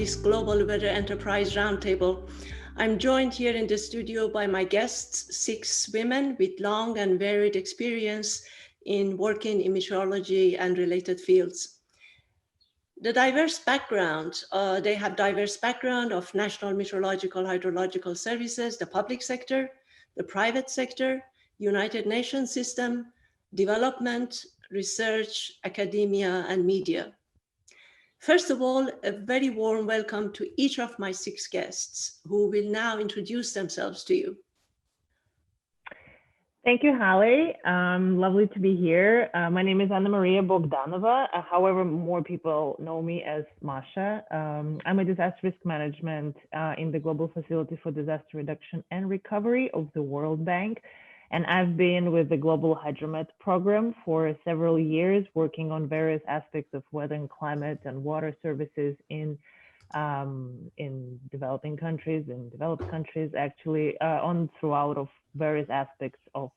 this Global Weather Enterprise Roundtable. I'm joined here in the studio by my guests, 6 women with long and varied experience in working in meteorology and related fields. The diverse background, they have diverse background of national meteorological, hydrological services, the public sector, the private sector, United Nations system, development, research, academia, and media. First of all, a very warm welcome to each of my 6 guests who will now introduce themselves to you. Thank you, Holly. Lovely to be here. My name is Anna Maria Bogdanova. However, more people know me as Masha. I'm a disaster risk management in the Global Facility for Disaster Reduction and Recovery of the World Bank. And I've been with the Global Hydromet program for several years, working on various aspects of weather and climate and water services in developing countries, in developed countries, actually, on throughout of various aspects of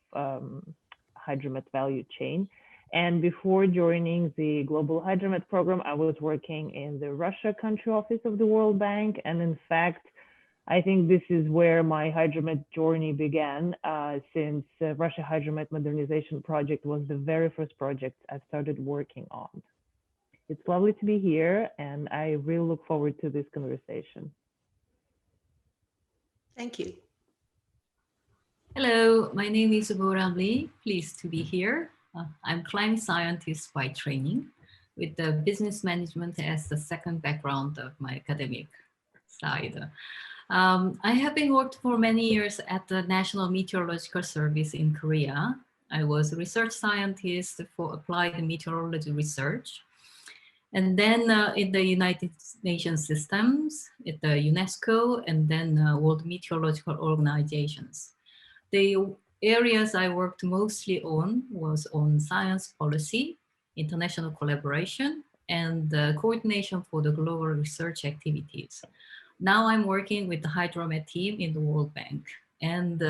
Hydromet value chain. And before joining the Global Hydromet program, I was working in the Russia country office of the World Bank. And in fact, I think this is where my Hydromet journey began, since Russia Hydromet modernization project was the very first project I started working on. It's lovely to be here, and I really look forward to this conversation. Thank you. Hello, my name is Perrone. Pleased to be here. I'm climate scientist by training, with the business management as the second background of my academic side. I have been worked for many years at the National Meteorological Service in Korea. I was a research scientist for applied meteorology research. And then in the United Nations systems, at the UNESCO, and then World Meteorological Organizations. The areas I worked mostly on was on science policy, international collaboration, and coordination for the global research activities. Now I'm working with the Hydromet team in the World Bank, and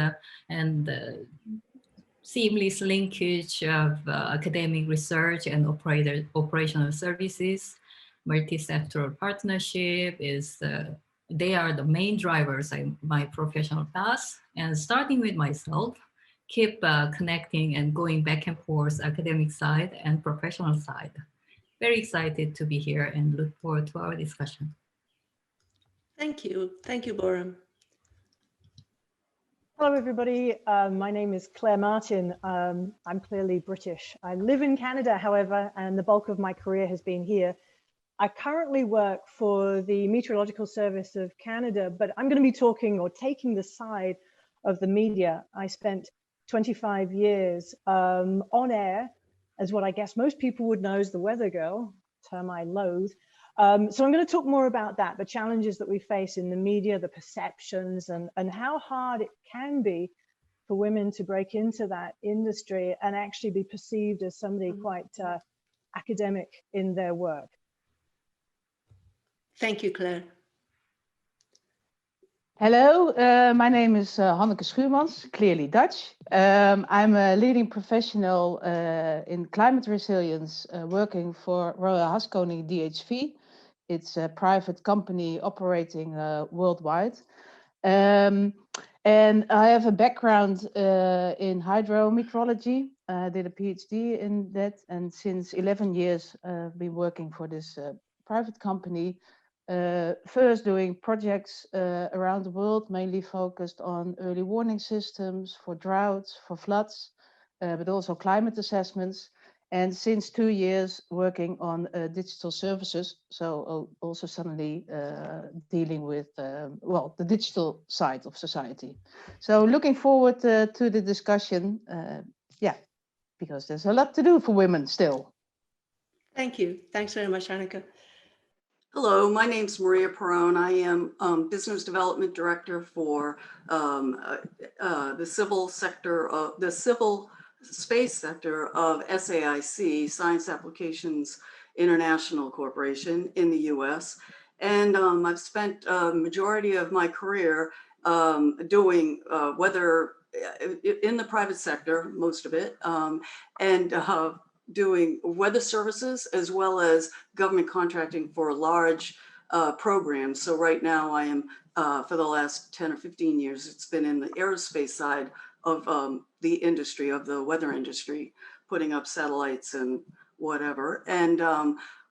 seamless linkage of academic research and operational services, multi-sectoral partnership is, they are the main drivers in my professional path. And starting with myself, keep connecting and going back and forth academic side and professional side. Very excited to be here and look forward to our discussion. Thank you, Perrone. Hello, everybody. My name is Claire Martin. I'm clearly British. I live in Canada, however, and the bulk of my career has been here. I currently work for the Meteorological Service of Canada, but I'm going to be talking or taking the side of the media. I spent 25 years on air as what I guess most people would know as the weather girl, term I loathe. So I'm going to talk more about that, the challenges that we face in the media, the perceptions, and how hard it can be for women to break into that industry and actually be perceived as somebody quite academic in their work. Thank you, Claire. Hello, my name is Hanneke Schuurmans, clearly Dutch. I'm a leading professional in climate resilience, working for Royal Haskoning DHV. It's a private company operating worldwide. And I have a background in hydrometeorology. I did a PhD in that, and since 11 years, I've been working for this private company. First doing projects around the world, mainly focused on early warning systems for droughts, for floods, but also climate assessments. And since 2 years working on digital services, so also suddenly dealing with, well, the digital side of society. So looking forward to the discussion, yeah, because there's a lot to do for women still. Thank you. Thanks very much, Hanneke. Hello, my name's Maria Perrone. I am Business Development Director for the civil sector of the civil space sector of SAIC, Science Applications International Corporation in the US. And I've spent a majority of my career doing weather in the private sector, most of it, and doing weather services as well as government contracting for large programs. So right now I am, for the last 10 or 15 years, it's been in the aerospace side of the industry, of the weather industry, putting up satellites and whatever. And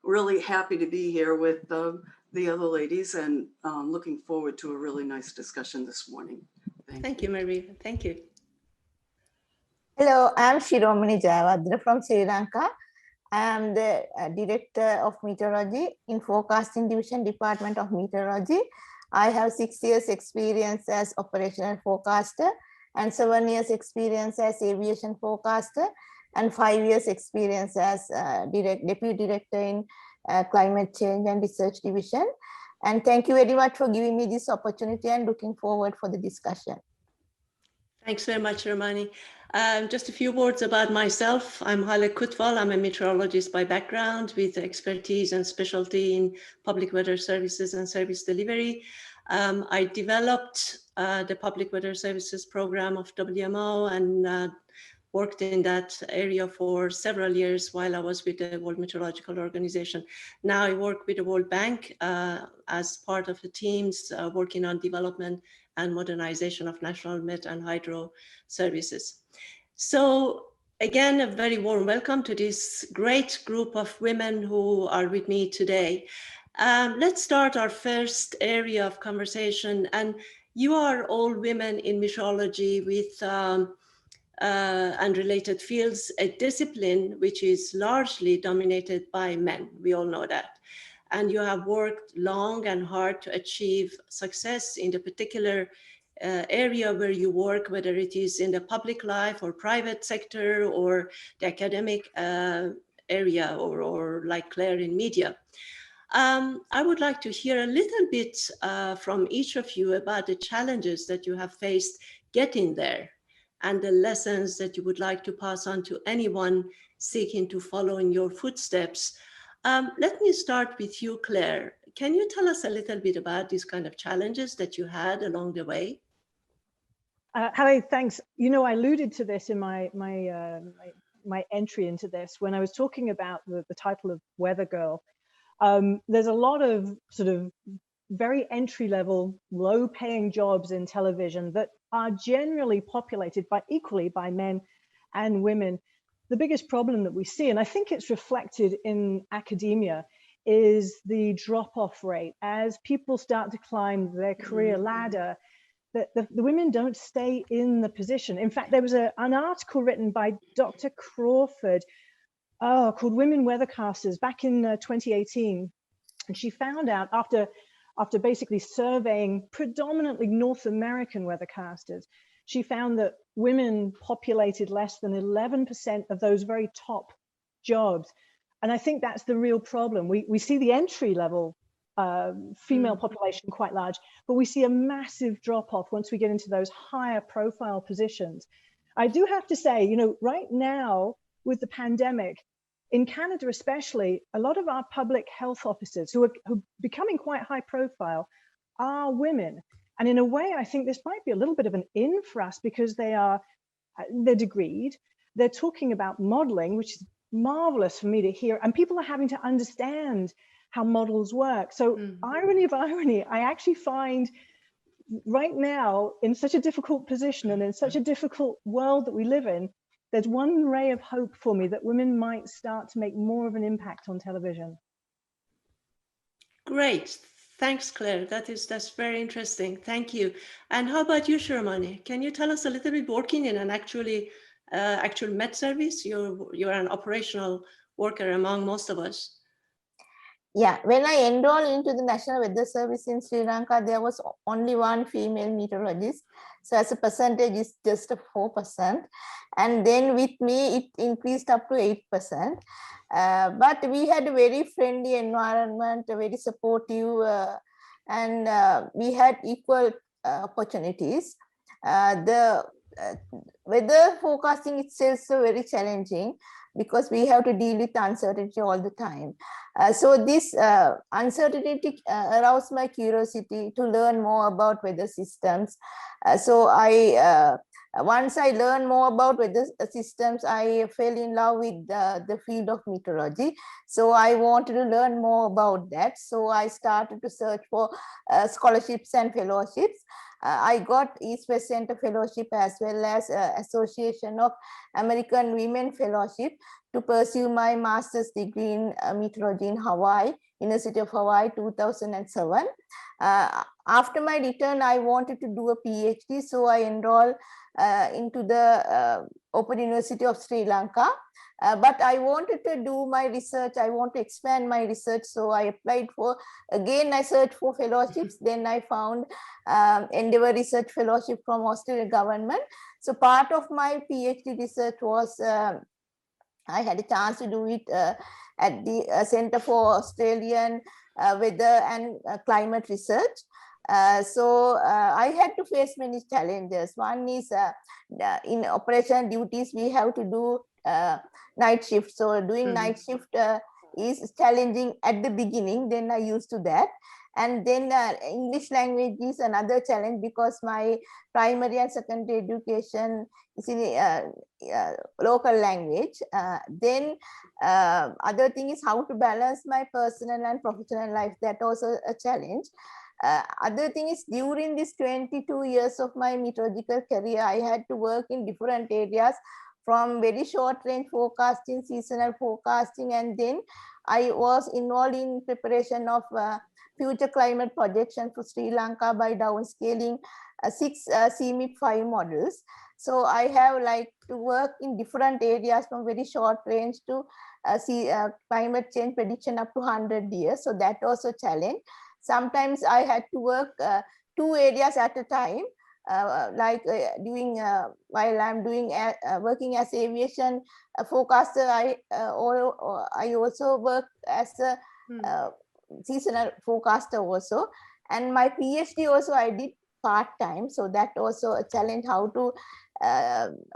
really happy to be here with the other ladies, and looking forward to a really nice discussion this morning. Thank you, Maria. Thank you. Hello, I'm Shiromani Jayawardena from Sri Lanka. I am the Director of Meteorology in Forecasting Division, Department of Meteorology. I have 6 years experience as operational forecaster and 7 years experience as aviation forecaster and 5 years experience as Deputy Director in Climate Change and Research Division. And thank you very much for giving me this opportunity and looking forward for the discussion. Thanks very much, Romani. Just a few words about myself. I'm Halek Kutval. I'm a meteorologist by background with expertise and specialty in public weather services and service delivery. I developed the public weather services program of Wmo and worked in that area for several years while I was with the World Meteorological Organization. Now I work with the World Bank as part of the teams working on development and modernization of national met and hydro services. So again, a very warm welcome to this great group of women who are with me today. Let's start our first area of conversation. And you are all women in meteorology with and related fields, a discipline which is largely dominated by men. We all know that. And you have worked long and hard to achieve success in the particular area where you work, whether it is in the public life or private sector or the academic area or like Claire in media. I would like to hear a little bit from each of you about the challenges that you have faced getting there and the lessons that you would like to pass on to anyone seeking to follow in your footsteps. Let me start with you, Claire. Can you tell us a little bit about these kind of challenges that you had along the way? Haley, thanks. You know, I alluded to this in my entry into this when I was talking about the title of Weather Girl. There's a lot of sort of very entry-level, low-paying jobs in television that are generally populated equally by men and women. The biggest problem that we see, and I think it's reflected in academia, is the drop-off rate. As people start to climb their career ladder, the women don't stay in the position. In fact, there was an article written by Dr. Crawford called Women Weathercasters back in 2018. And she found out after basically surveying predominantly North American weathercasters, she found that women populated less than 11% of those very top jobs. And I think that's the real problem. We see the entry level female population quite large, but we see a massive drop off once we get into those higher profile positions. I do have to say, you know, right now with the pandemic, in Canada especially, a lot of our public health officers who are becoming quite high profile are women. And in a way, I think this might be a little bit of an in for us because they're degreed. They're talking about modeling, which is marvelous for me to hear. And people are having to understand how models work. So irony of irony, I actually find right now in such a difficult position and in such a difficult world that we live in, there's one ray of hope for me that women might start to make more of an impact on television. Great. Thanks, Claire. That's very interesting. Thank you. And how about you, Shiromani? Can you tell us a little bit, working in an actual Met service? You're an operational worker among most of us. Yeah, when I enrolled into the National Weather Service in Sri Lanka, there was only one female meteorologist. So as a percentage, it's just 4%. And then with me, it increased up to 8%. But we had a very friendly environment, very supportive, and we had equal opportunities. The weather forecasting itself is very challenging because we have to deal with uncertainty all the time. So this uncertainty aroused my curiosity to learn more about weather systems. So I once I learned more about weather systems, I fell in love with the field of meteorology. So I wanted to learn more about that. So I started to search for scholarships and fellowships. I got East West Center Fellowship as well as Association of American Women Fellowship to pursue my master's degree in meteorology in Hawaii, University of Hawaii, 2007. After my return, I wanted to do a PhD, so I enrolled into the Open University of Sri Lanka. But I wanted to do my research, I want to expand my research, so I applied for, again I searched for fellowships, then I found Endeavour Research Fellowship from Australian government. So part of my PhD research was, I had a chance to do it at the Center for Australian Weather and Climate Research. So I had to face many challenges. One is in operation duties, we have to do night shift. So doing night shift is challenging at the beginning, then I used to that. And then English language is another challenge because my primary and secondary education is in local language. Then other thing is how to balance my personal and professional life. That also a challenge. Other thing is during this 22 years of my meteorological career, I had to work in different areas from very short range forecasting, seasonal forecasting, and then I was involved in preparation of future climate projection for Sri Lanka by downscaling 6 CMIP 5 models. So I have like to work in different areas from very short range to see climate change prediction up to 100 years. So that also a challenge. Sometimes I had to work 2 areas at a time, while I'm doing working as aviation forecaster. I also work as a seasonal forecaster also, and my PhD also I did part-time. So that also a challenge, how to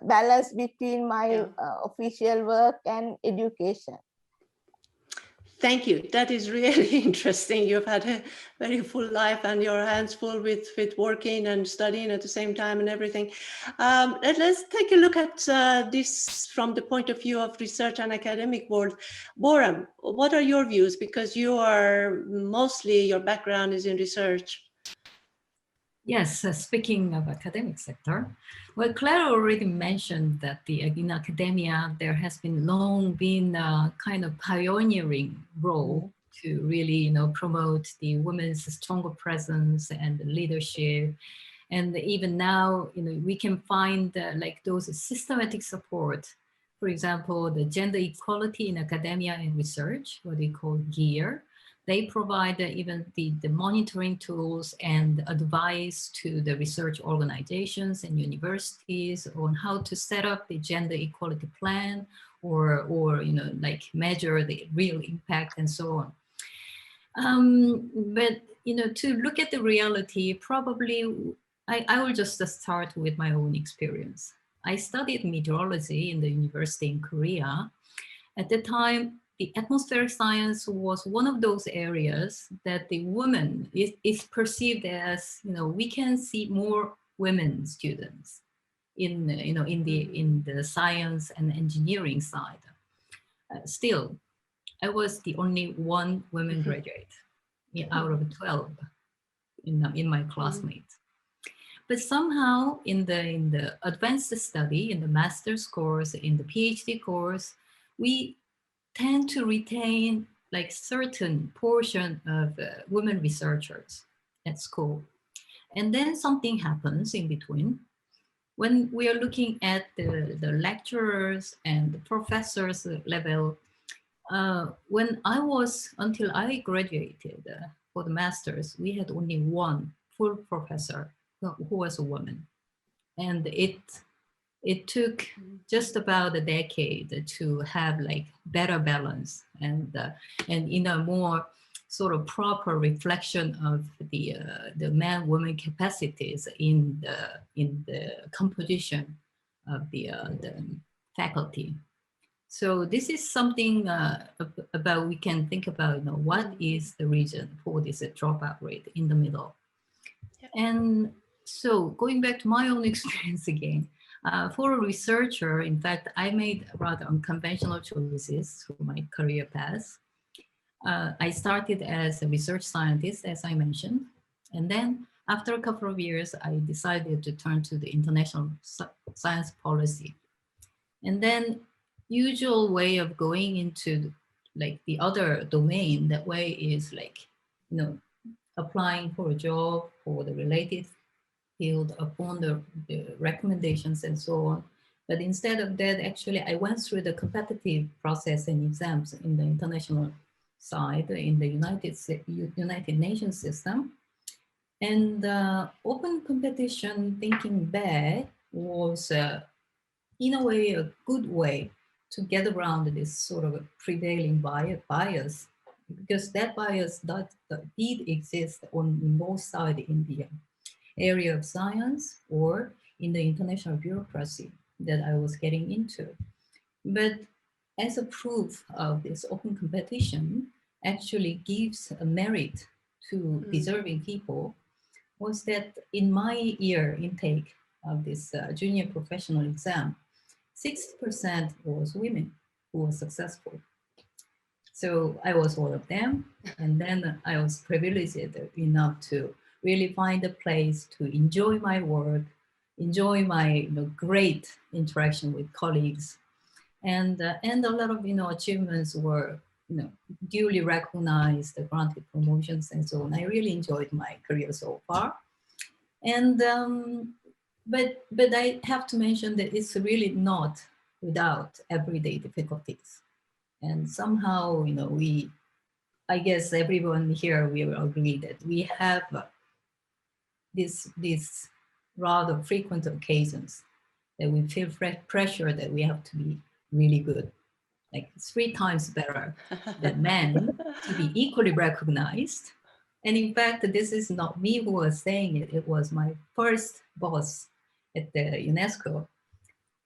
balance between my official work and education. Thank you. That is really interesting. You've had a very full life and your hands full with working and studying at the same time and everything. Let's take a look at this from the point of view of research and academic world. Boram, what are your views? Because you are mostly, your background is in research. Yes, speaking of academic sector, well, Claire already mentioned that in academia, there has been long been a kind of pioneering role to really, promote the women's stronger presence and leadership. And even now, we can find like those systematic support. For example, the gender equality in academia and research, what we call GEAR. They provide even the monitoring tools and advice to the research organizations and universities on how to set up the gender equality plan or like measure the real impact and so on. But, to look at the reality, probably I will just start with my own experience. I studied meteorology in the university in Korea. At the time, the atmospheric science was one of those areas that the woman is perceived as, we can see more women students in the science and engineering side. Still, I was the only one woman graduate out of 12 in my classmates. But somehow in the advanced study, in the master's course, in the PhD course, we tend to retain like certain portion of women researchers at school. And then something happens in between. When we are looking at the lecturers and the professors level, until I graduated for the master's, we had only one full professor who was a woman. And it took just about a decade to have like better balance and in a more sort of proper reflection of the man-woman capacities in the composition of the faculty. So this is something about we can think about. What is the reason for this dropout rate in the middle? Yeah. And so going back to my own experience again. For a researcher, in fact, I made rather unconventional choices through my career path. I started as a research scientist, as I mentioned, and then after a couple of years, I decided to turn to the international science policy. And then usual way of going into like the other domain, that way is like, you know, applying for a job for the related field upon the recommendations and so on. But instead of that, actually, I went through the competitive process and exams in the international side in the United Nations system. And open competition, thinking back, was in a way a good way to get around this sort of a prevailing bias, because that bias did exist in both sides in the area of science or in the international bureaucracy that I was getting into. But as a proof of this open competition actually gives a merit to deserving people, was that in my year intake of this junior professional exam, 60% was women who were successful. So I was one of them. And then I was privileged enough to really find a place to enjoy my work, enjoy my great interaction with colleagues. And a lot of achievements were duly recognized, granted promotions and so on. I really enjoyed my career so far. And but I have to mention that it's really not without everyday difficulties. And somehow, I guess everyone here will agree that we have these rather frequent occasions that we feel pressure that we have to be really good, like 3 times better than men to be equally recognized. And in fact, this is not me who was saying it. It was my first boss at the UNESCO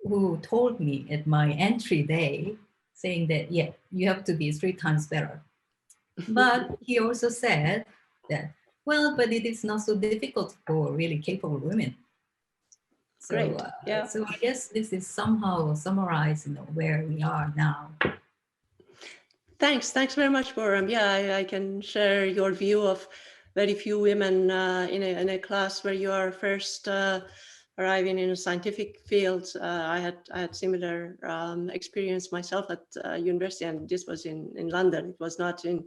who told me at my entry day, saying that, yeah, you have to be 3 times better. But he also said that, well, but it is not so difficult for really capable women. So, Great. Yeah. So I guess this is somehow summarized where we are now. Thanks very much, Boram. Yeah, I can share your view of very few women in a class where you are first arriving in a scientific field. I had similar experience myself at university, and this was in London. It was not in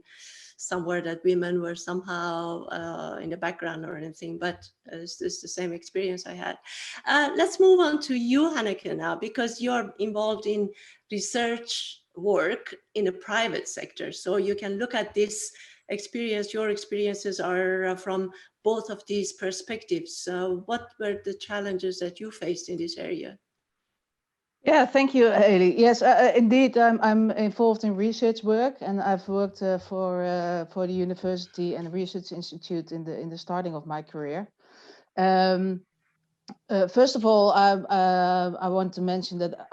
somewhere that women were somehow in the background or anything, but it's the same experience I had. Let's move on to you, Hanneke, now, because you're involved in research work in the private sector. So you can look at this experience, your experiences are from both of these perspectives. So what were the challenges that you faced in this area? Yeah, thank you, Haley. Yes, indeed, I'm involved in research work, and I've worked for the university and research institute in the starting of my career. First of all, I want to mention that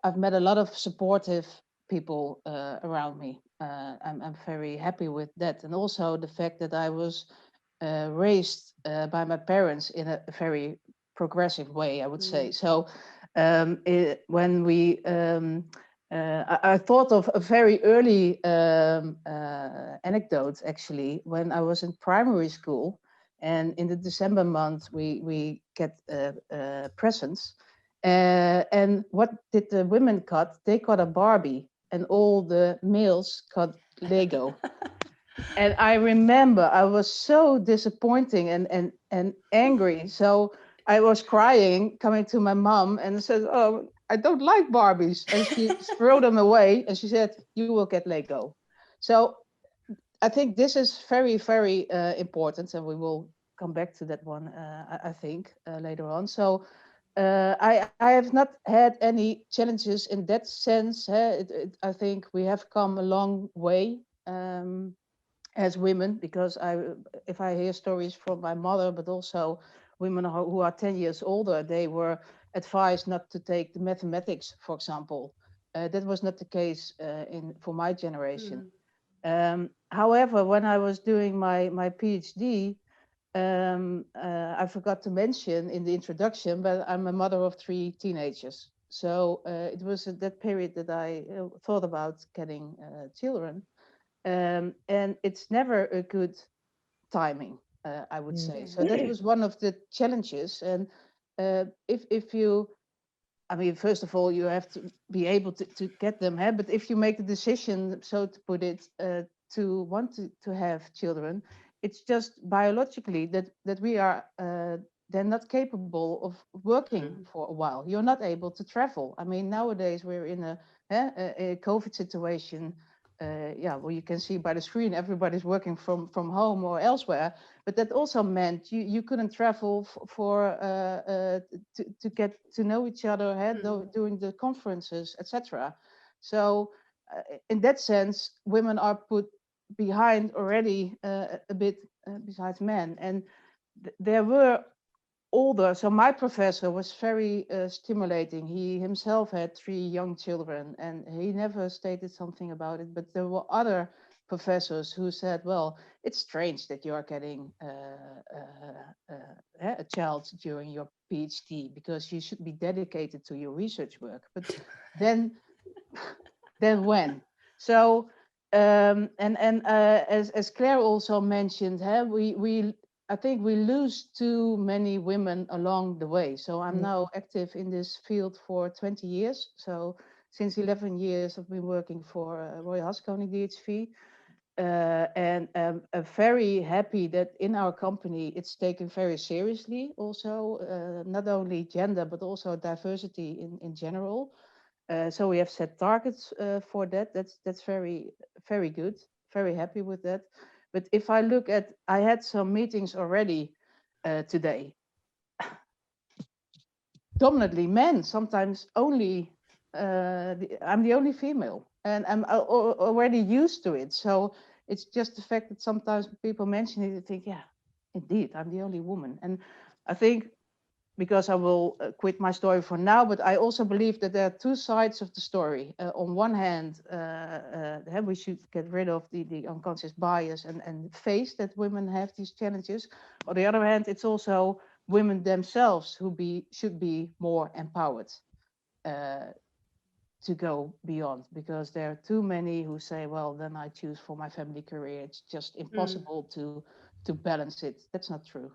I've met a lot of supportive people around me. I'm very happy with that, and also the fact that I was raised by my parents in a very progressive way, I would say. So when we, I thought of a very early anecdote, actually, when I was in primary school. And in the December month, we get presents. And what did the women cut? They cut a Barbie, and all the males cut Lego. And I remember I was so disappointing and angry. So I was crying, coming to my mom, and said, "Oh, I don't like Barbies." And she threw them away, and she said, "You will get Lego." So I think this is very, very important, and we will come back to that one, I think, later on. So I have not had any challenges in that sense. I think we have come a long way as women, because if I hear stories from my mother, but also women who are 10 years older, they were advised not to take the mathematics, for example. That was not the case for my generation. However, when I was doing my PhD, I forgot to mention in the introduction, but I'm a mother of 3 teenagers. So it was at that period that I thought about getting children. And it's never a good timing, I would say. So that was one of the challenges. And if you, I mean, first of all, you have to be able to get them, but if you make the decision, so to put it, to want to have children, it's just biologically that we are then not capable of working for a while. You're not able to travel. I mean, nowadays we're in a COVID situation. Yeah, well, you can see by the screen, everybody's working from home or elsewhere. But that also meant you couldn't travel to get to know each other during the conferences, etc. So in that sense, women are put behind already a bit besides men. And there were older, so my professor was very stimulating. He himself had 3 young children and he never stated something about it, but there were other professors who said, well, it's strange that you are getting a child during your PhD because you should be dedicated to your research work. But then when? So as Claire also mentioned, I think we lose too many women along the way. So I'm now active in this field for 20 years. So since 11 years, I've been working for Royal Haskoning DHV. And I'm very happy that in our company, it's taken very seriously also, not only gender, but also diversity in general. So we have set targets for that. That's very, very good. Very happy with that. But if I look at, I had some meetings already today. Dominantly men, sometimes only, I'm the only female and I'm already used to it. So it's just the fact that sometimes people mention it and think, yeah, indeed, I'm the only woman. And I think, because I will quit my story for now, but I also believe that there are 2 sides of the story. On one hand, we should get rid of the unconscious bias and face that women have these challenges. On the other hand, it's also women themselves who should be more empowered to go beyond, because there are too many who say, well, then I choose for my family career. It's just impossible to balance it. That's not true.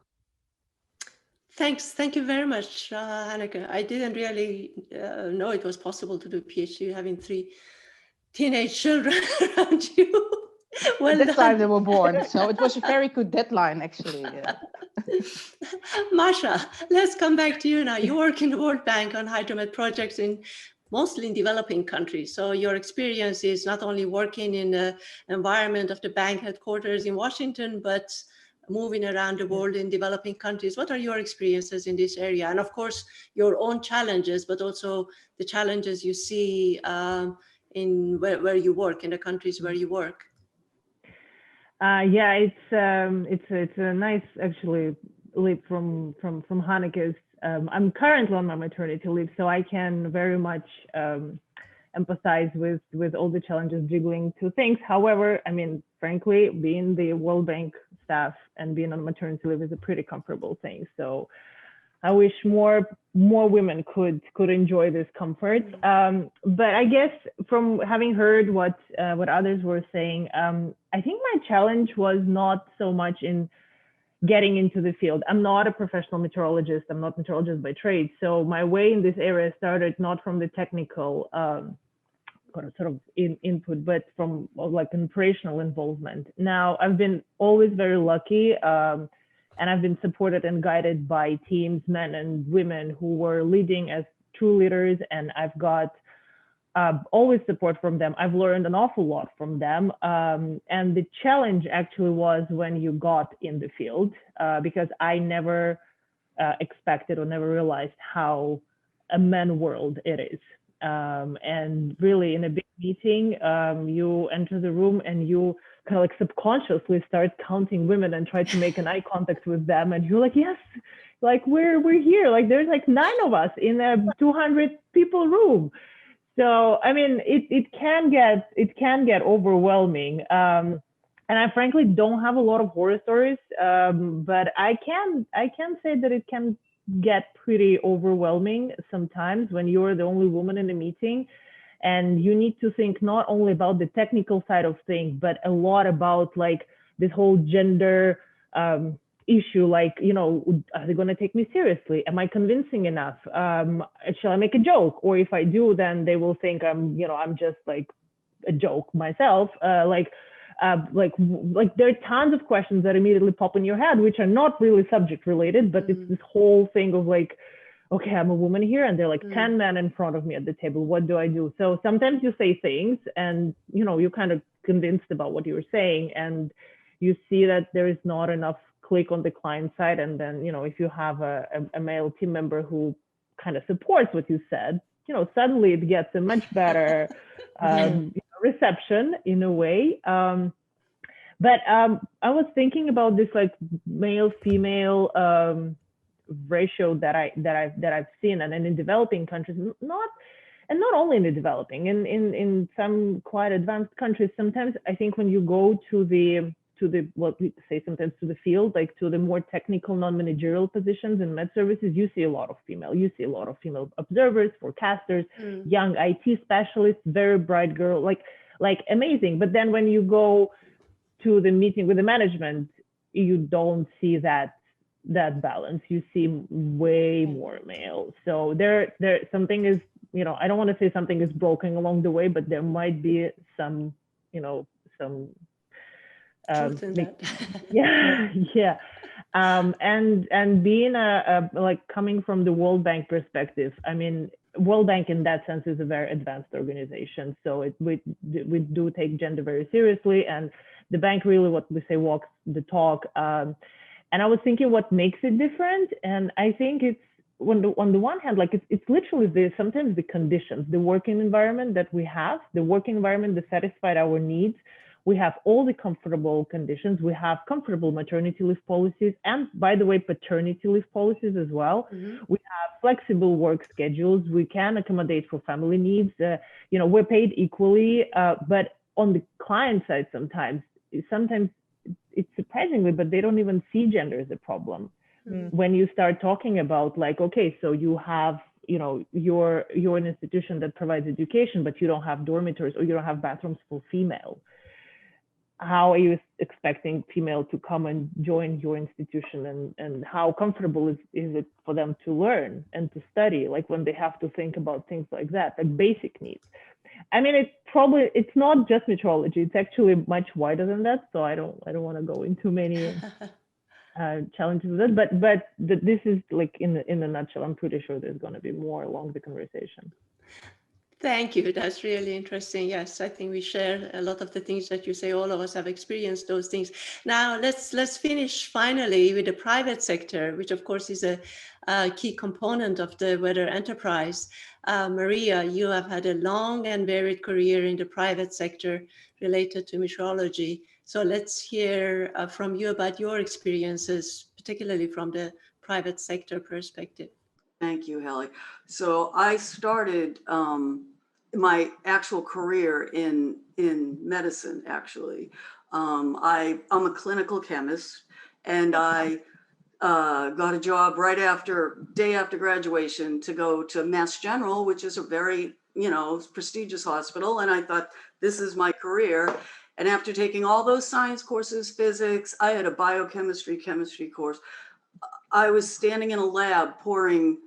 Thanks. Thank you very much, Hanneke. I didn't really know it was possible to do a PhD having 3 teenage children around you. Well, at that time they were born, so it was a very good deadline, actually. Masha, let's come back to you now. You work in the World Bank on hydromet projects mostly in developing countries. So your experience is not only working in the environment of the bank headquarters in Washington, but moving around the world in developing countries. What are your experiences in this area? And of course, your own challenges, but also the challenges you see in where you work, in the countries where you work. Yeah, it's a nice actually leap from Hanneke's. I'm currently on my maternity leave, so I can very much empathize with all the challenges juggling 2 things. However, I mean, frankly, being the World Bank staff and being on maternity leave is a pretty comfortable thing. So I wish more women could enjoy this comfort. But I guess from having heard what others were saying, I think my challenge was not so much in getting into the field. I'm not a professional meteorologist. I'm not a meteorologist by trade. So my way in this area started not from the technical sort of input, but from like an operational involvement. Now, I've been always very lucky, and I've been supported and guided by teams, men and women who were leading as true leaders, and I've got always support from them. I've learned an awful lot from them. And the challenge actually was when you got in the field, because I never expected or never realized how a man world it is. And really in a big meeting, you enter the room and you kind of like subconsciously start counting women and try to make an eye contact with them. And you're like, yes, like we're here. Like there's like 9 of us in a 200 people room. So, I mean, it can get overwhelming. And And I frankly don't have a lot of horror stories, but I can say that it can get pretty overwhelming sometimes when you're the only woman in the meeting, and you need to think not only about the technical side of things, but a lot about like this whole gender issue, like, you know, are they going to take me seriously? Am I convincing enough? Shall I make a joke? Or if I do, then they will think I'm just like a joke myself. Like there are tons of questions that immediately pop in your head, which are not really subject related, but it's this whole thing of like, okay, I'm a woman here, and there are like 10 men in front of me at the table. What do I do? So sometimes you say things and, you know, you're kind of convinced about what you're saying, and you see that there is not enough click on the client side. And then, you know, if you have a male team member who kind of supports what you said, you know, suddenly it gets a much better reception in a way. But I was thinking about this like male female ratio that I've seen, and in developing countries, not only in the developing, in some quite advanced countries. Sometimes I think when you go to the what we say sometimes to the field, like to the more technical non-managerial positions in med services, you see a lot of female observers, forecasters, young IT specialists, very bright girl, like amazing. But then when you go to the meeting with the management, you don't see that balance. You see way more male. So there something is, you know, I don't want to say something is broken along the way, but there might be some, you know, some truth in that. yeah. And being like coming from the World Bank perspective, I mean, World Bank in that sense is a very advanced organization. So we do take gender very seriously, and the bank really, what we say, walks the talk. And I was thinking what makes it different, and I think it's on the one hand, like it's literally sometimes the conditions, the working environment that we have, the working environment that satisfied our needs. We have all the comfortable conditions. We have comfortable maternity leave policies, and by the way, paternity leave policies as well. We have flexible work schedules. We can accommodate for family needs. You know, we're paid equally, but on the client side, sometimes it's surprisingly, but they don't even see gender as a problem. When you start talking about like, okay, so you have, you know, you're an institution that provides education, but you don't have dormitories or you don't have bathrooms for female. How are you expecting female to come and join your institution, and how comfortable is it for them to learn and to study, like when they have to think about things like that, like basic needs? I mean, it's not just meteorology, it's actually much wider than that. So I don't want to go into many challenges with it, but this is like in a nutshell. I'm pretty sure there's going to be more along the conversation. Thank you. That's really interesting. Yes, I think we share a lot of the things that you say. All of us have experienced those things. Now, let's finish finally with the private sector, which of course is a key component of the weather enterprise. Maria, you have had a long and varied career in the private sector related to meteorology. So let's hear from you about your experiences, particularly from the private sector perspective. Thank you, Hallie. So I started my actual career in medicine, actually. I'm a clinical chemist, and I got a job day after graduation to go to Mass General, which is a very, you know, prestigious hospital. And I thought, this is my career. And after taking all those science courses, physics, I had a biochemistry, chemistry course. I was standing in a lab pouring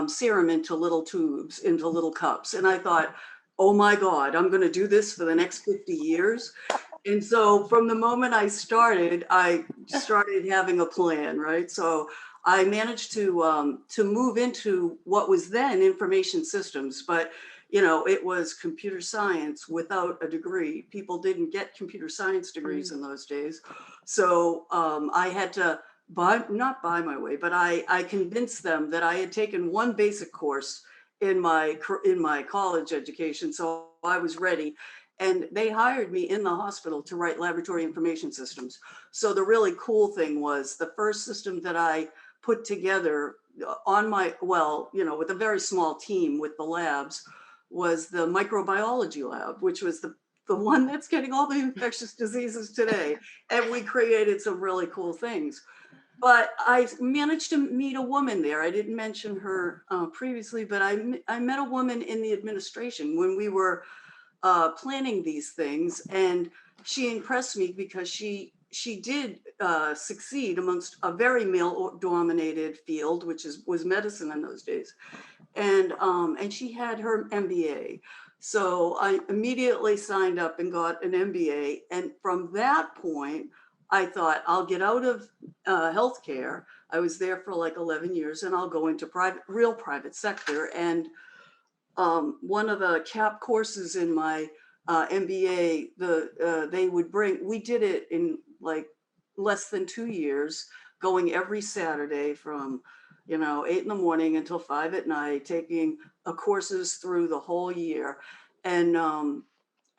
serum into little tubes, into little cups. And I thought, oh my God, I'm going to do this for the next 50 years. And so from the moment I started having a plan, right? So I managed to move into what was then information systems, but you know, it was computer science without a degree. People didn't get computer science degrees in those days. So I had to not buy my way, but I convinced them that I had taken one basic course in my college education, so I was ready. And they hired me in the hospital to write laboratory information systems. So the really cool thing was the first system that I put together on with a very small team with the labs was the microbiology lab, which was the one that's getting all the infectious diseases today. And we created some really cool things. But I managed to meet a woman there. I didn't mention her previously, but I met a woman in the administration when we were planning these things, and she impressed me because she did succeed amongst a very male-dominated field, which was medicine in those days, and she had her MBA. So I immediately signed up and got an MBA, and from that point, I thought I'll get out of healthcare. I was there for like 11 years, and I'll go into real private sector. And one of the cap courses in my MBA, they would bring, we did it in like less than 2 years, going every Saturday from 8 in the morning until 5 at night, taking courses through the whole year.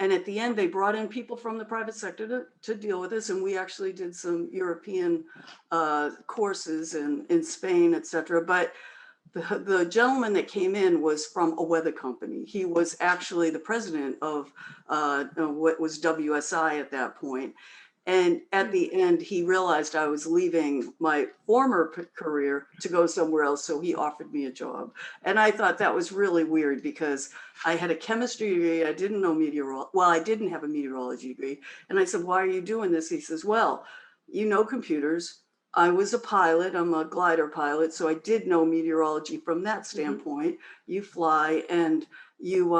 And at the end, they brought in people from the private sector to deal with this. And we actually did some European courses in Spain, et cetera. But the gentleman that came in was from a weather company. He was actually the president of what was WSI at that point. And at the end, he realized I was leaving my former career to go somewhere else. So he offered me a job. And I thought that was really weird because I had a chemistry degree. I didn't know meteorology. Well, I didn't have a meteorology degree. And I said, why are you doing this? He says, well, you know computers. I was a pilot. I'm a glider pilot. So I did know meteorology from that standpoint. You fly and you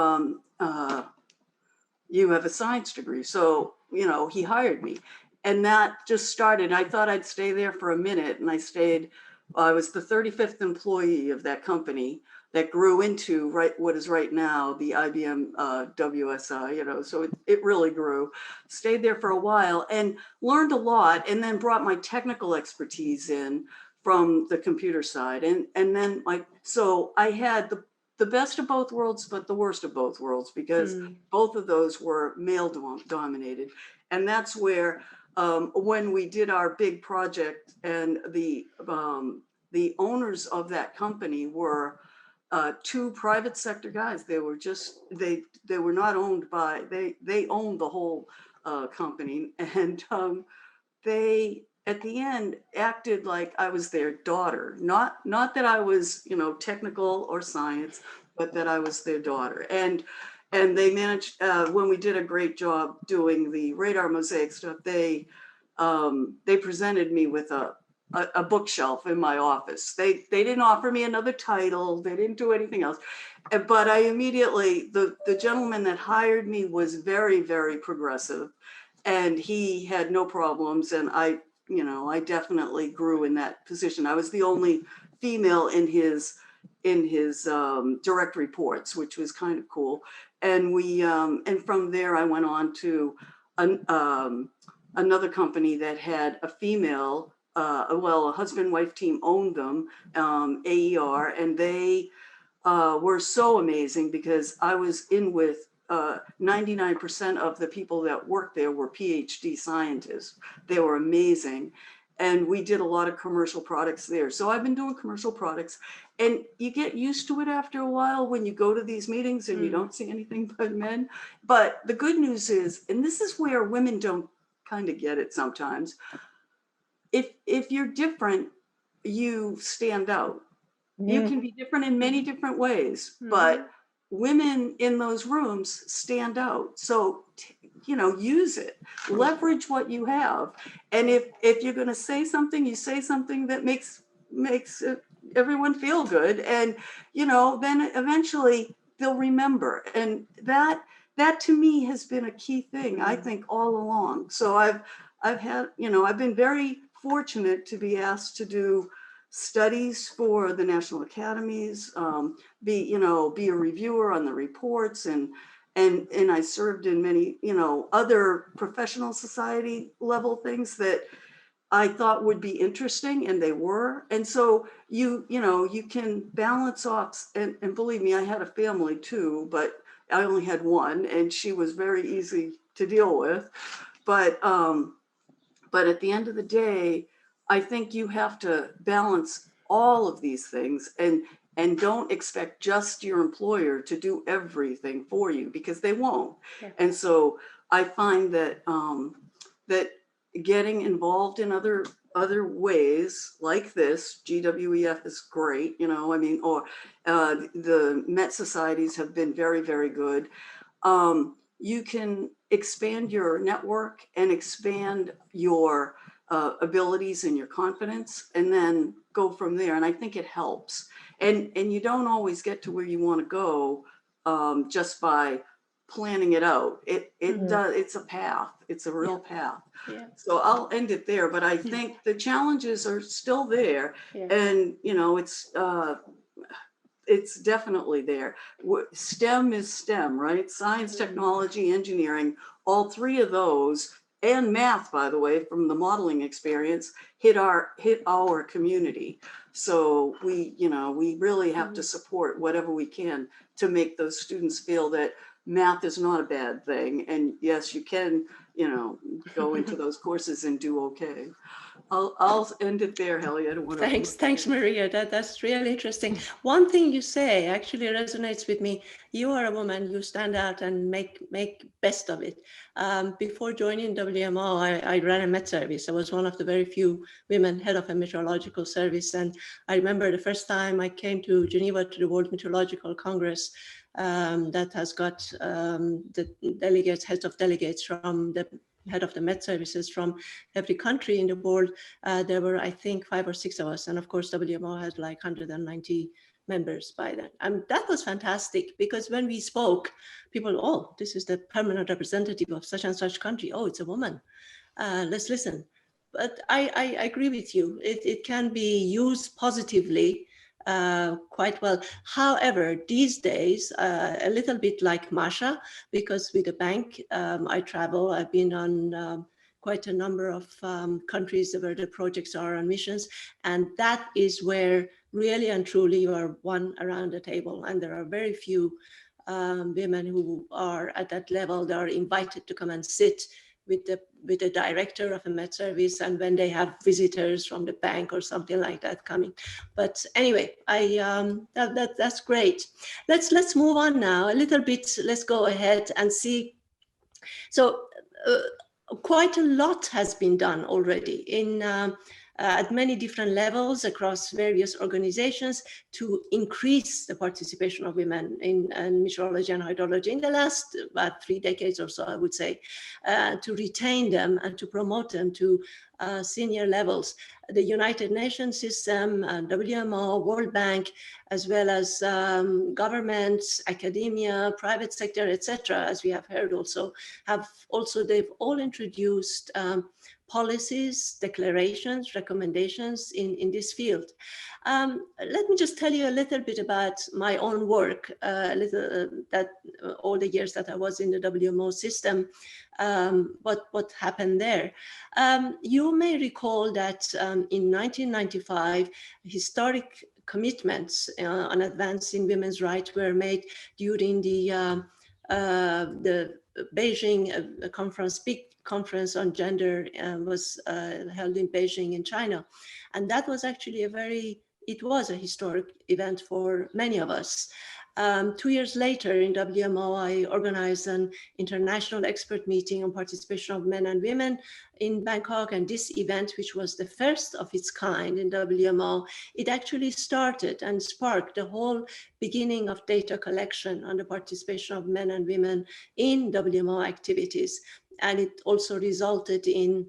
have a science degree. So he hired me, and that just started. I thought I'd stay there for a minute, and I stayed. I was the 35th employee of that company that grew into what is right now the IBM WSI. So it really grew. Stayed there for a while and learned a lot, and then brought my technical expertise in from the computer side, and then so I had the best of both worlds, but the worst of both worlds, because both of those were male dominated. And that's where, when we did our big project, and the owners of that company were two private sector guys. They were just, they were not owned by, they owned the whole company. And they, at the end, acted like I was their daughter. Not that I was, technical or science, but that I was their daughter. And they managed, when we did a great job doing the radar mosaic stuff, they presented me with a bookshelf in my office. They didn't offer me another title. They didn't do anything else. But I immediately, the gentleman that hired me was very, very progressive, and he had no problems. And I definitely grew in that position. I was the only female in his direct reports, which was kind of cool. And and from there I went on to another company that had a female, a husband-wife team owned them, AER, and they were so amazing because I was in with 99% of the people that worked there were PhD scientists. They were amazing. And we did a lot of commercial products there. So I've been doing commercial products, and you get used to it after a while when you go to these meetings and you don't see anything but men. But the good news is, and this is where women don't kind of get it sometimes, if you're different, you stand out. You can be different in many different ways, but women in those rooms stand out. So, use it, leverage what you have. And if you're going to say something, you say something that makes everyone feel good. And, then eventually they'll remember. And that to me has been a key thing, I think, all along. So I've had, I've been very fortunate to be asked to do studies for the national academies, be a reviewer on the reports, and I served in many, other professional society level things that I thought would be interesting, and they were. And so you can balance off, and believe me, I had a family too, but I only had one, and she was very easy to deal with. But at the end of the day, I think you have to balance all of these things, and and don't expect just your employer to do everything for you, because they won't. Yeah. And so I find that that getting involved in other ways like this, GWEF is great, you know, I mean, or the Met societies have been very, very good. You can expand your network and expand your abilities and your confidence, and then go from there. And I think it helps. And you don't always get to where you want to go just by planning it out. Does. It's a path. It's a real path. Yeah. So I'll end it there. But I think the challenges are still there, Yeah. and you know, it's definitely there. STEM is STEM, right? Science, technology, engineering, all three of those, and math, by the way, from the modeling experience, hit our community. So we really have to support whatever we can to make those students feel that math is not a bad thing. And yes, you can, go into those courses and do okay. I'll end it there, Helly. I don't want to. Thanks, Maria. That's really interesting. One thing you say actually resonates with me. You are a woman. You stand out and make best of it. Before joining WMO, I ran a Met service. I was one of the very few women head of a meteorological service, and I remember the first time I came to Geneva to the World Meteorological Congress. That has got the delegates, heads of delegates from the head of the Met services from every country in the world. There were, I think, 5 or 6 of us. And of course, WMO had like 190 members by then. And that was fantastic, because when we spoke, people, oh, this is the permanent representative of such and such country. Oh, it's a woman. Let's listen. But I agree with you. It can be used positively quite well. However, these days, a little bit like Masha, because with the bank, I travel. I've been on quite a number of countries where the projects are on missions. And that is where really and truly you are one around the table. And there are very few women who are at that level. They are invited to come and sit with the director of a Met service, and when they have visitors from the bank or something like that coming. But anyway, that's great. Let's move on now a little bit. Let's go ahead and see. So quite a lot has been done already at many different levels across various organizations to increase the participation of women in meteorology and hydrology in the last about 3 decades or so, I would say, to retain them and to promote them to senior levels. The United Nations system, WMO, World Bank, as well as governments, academia, private sector, etc., as we have heard also, they've all introduced policies, declarations, recommendations in this field. Let me just tell you a little bit about my own work, all the years that I was in the WMO system, what happened there. You may recall that in 1995, historic commitments on advancing women's rights were made during the Beijing conference, big conference on gender was held in Beijing in China. And that was actually it was a historic event for many of us. 2 years later in WMO, I organized an international expert meeting on participation of men and women in Bangkok. And this event, which was the first of its kind in WMO, it actually started and sparked the whole beginning of data collection on the participation of men and women in WMO activities. And it also resulted in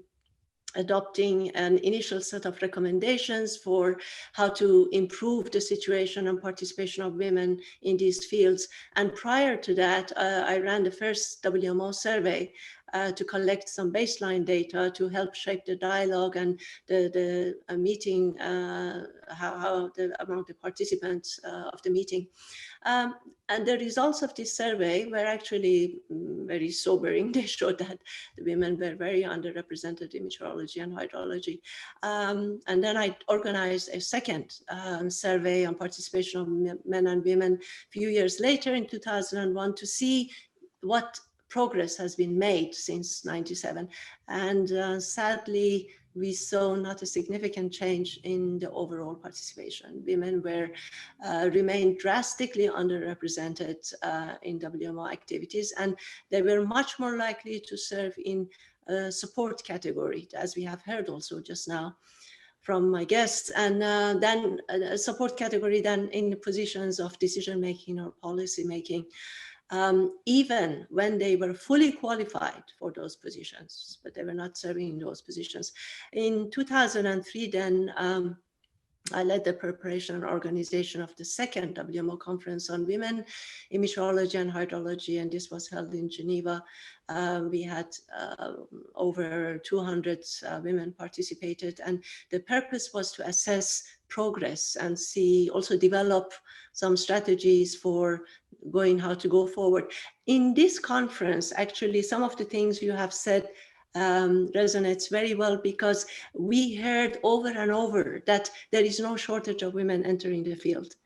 adopting an initial set of recommendations for how to improve the situation and participation of women in these fields. And prior to that, I ran the first WMO survey to collect some baseline data to help shape the dialogue and the meeting, among the participants of the meeting. And the results of this survey were actually very sobering. They showed that the women were very underrepresented in meteorology and hydrology. And then I organized a second survey on participation of men and women a few years later in 2001 to see what progress has been made since '97. And sadly, we saw not a significant change in the overall participation. Women were remained drastically underrepresented in WMO activities, and they were much more likely to serve in support category, as we have heard also just now from my guests, and then a support category than in the positions of decision making or policy making, even when they were fully qualified for those positions, but they were not serving in those positions. In 2003, then I led the preparation and organization of the second WMO conference on women in meteorology and hydrology, and this was held in Geneva. We had over 200 women participated, and the purpose was to assess progress and see, also develop some strategies for how to go forward. In this conference, actually, some of the things you have said resonates very well, because we heard over and over that there is no shortage of women entering the field.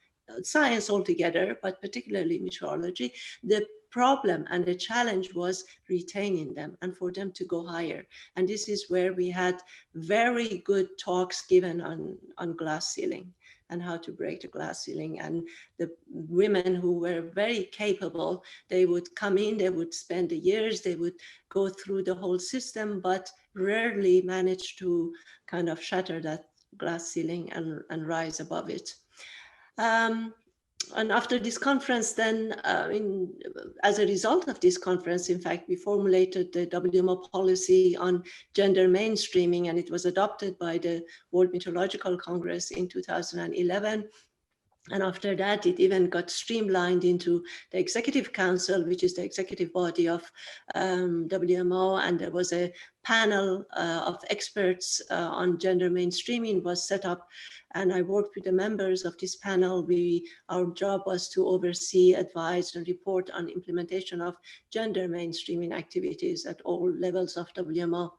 Science altogether, but particularly meteorology, the problem and the challenge was retaining them and for them to go higher. And this is where we had very good talks given on glass ceiling and how to break the glass ceiling. And the women who were very capable, they would come in, they would spend the years, they would go through the whole system, but rarely manage to kind of shatter that glass ceiling and rise above it. And after this conference, then as a result of this conference, in fact, we formulated the WMO policy on gender mainstreaming, and it was adopted by the World Meteorological Congress in 2011. And after that, it even got streamlined into the Executive Council, which is the executive body of WMO. And there was a panel of experts on gender mainstreaming was set up. And I worked with the members of this panel. Our job was to oversee, advise, and report on implementation of gender mainstreaming activities at all levels of WMO.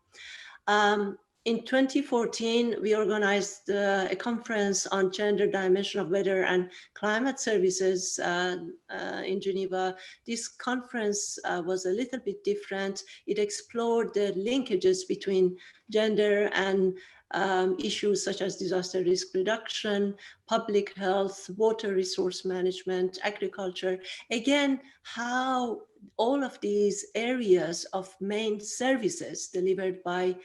In 2014, we organized a conference on gender dimension of weather and climate services in Geneva. This conference was a little bit different. It explored the linkages between gender and issues such as disaster risk reduction, public health, water resource management, agriculture. Again, how all of these areas of main services delivered by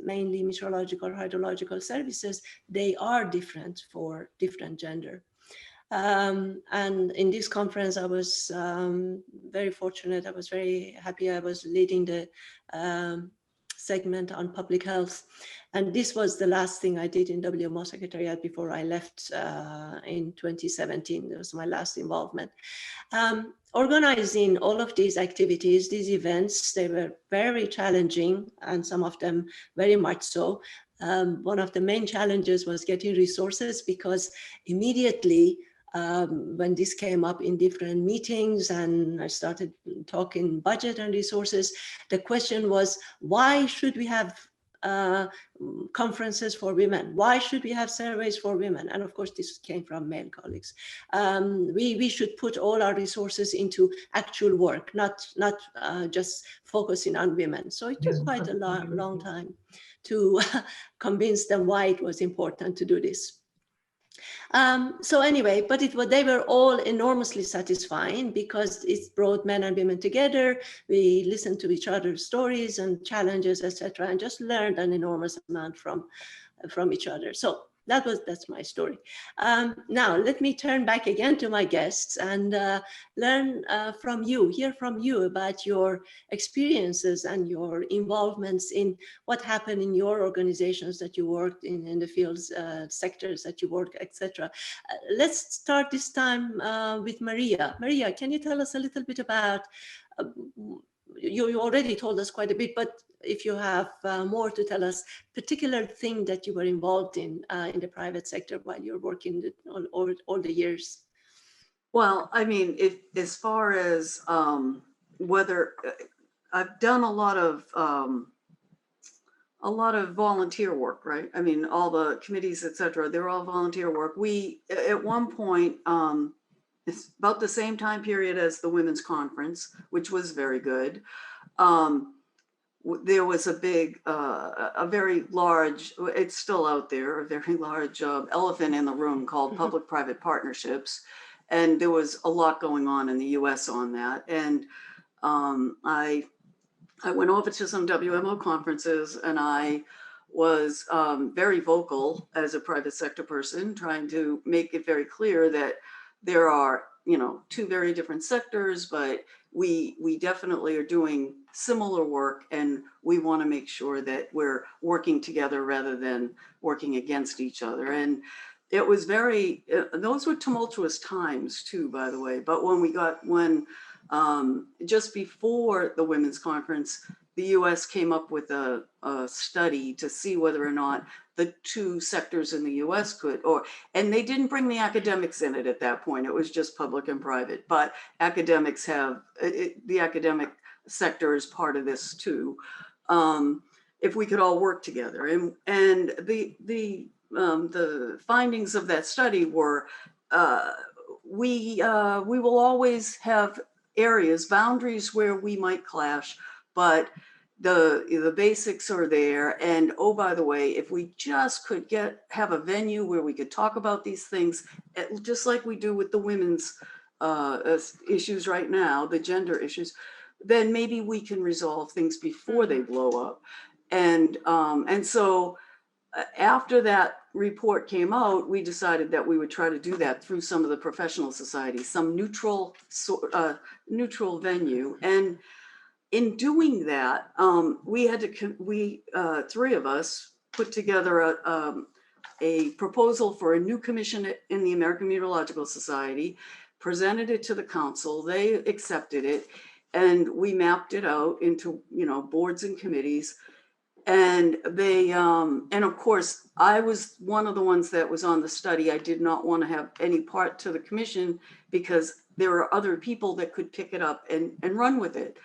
mainly meteorological, hydrological services, they are different for different gender. And in this conference, I was very fortunate. I was very happy. I was leading the segment on public health. And this was the last thing I did in WMO Secretariat before I left in 2017. That was my last involvement. Organizing all of these activities, these events, they were very challenging, and some of them very much so. One of the main challenges was getting resources, because immediately when this came up in different meetings and I started talking budget and resources, the question was, why should we have conferences for women? Why should we have surveys for women? And of course, this came from male colleagues. We should put all our resources into actual work, not just focusing on women. So it took quite a long time to convince them why it was important to do this. So anyway, but they were all enormously satisfying, because it brought men and women together. We listened to each other's stories and challenges, etc., and just learned an enormous amount from each other. So that's my story. Now let me turn back again to my guests and learn from you, hear from you about your experiences and your involvements in what happened in your organizations that you worked in the fields, sectors that you work, etc. Let's start this time with Maria. Maria, can you tell us a little bit about, you already told us quite a bit, but if you have more to tell us, particular thing that you were involved in the private sector while you're working all the years. Well, I mean, as far as whether I've done a lot of volunteer work, right? I mean, all the committees, etc., they're all volunteer work. We, at one point, it's about the same time period as the Women's Conference, which was very good. there was a big, a very large, it's still out there, a very large elephant in the room called public-private partnerships. And there was a lot going on in the US on that. And I went over to some WMO conferences, and I was very vocal as a private sector person, trying to make it very clear that there are, you know, two very different sectors, but we definitely are doing similar work, and we want to make sure that we're working together rather than working against each other. And it was very, those were tumultuous times too, by the way. But when just before the women's conference, the US came up with a study to see whether or not the two sectors in the US could, and they didn't bring the academics in it at that point. It was just public and private, but academics have, the academic sector is part of this too. If we could all work together. And the findings of that study were, we will always have areas, boundaries where we might clash, but the basics are there. And oh, by the way, if we just could have a venue where we could talk about these things, just like we do with the women's issues right now, the gender issues, then maybe we can resolve things before they blow up. And so after that report came out, we decided that we would try to do that through some of the professional societies, some neutral venue. And in doing that, we had to, three of us put together a proposal for a new commission in the American Meteorological Society, presented it to the council, they accepted it, and we mapped it out into, you know, boards and committees. And they, and of course, I was one of the ones that was on the study. I did not want to have any part to the commission because there are other people that could pick it up and run with it.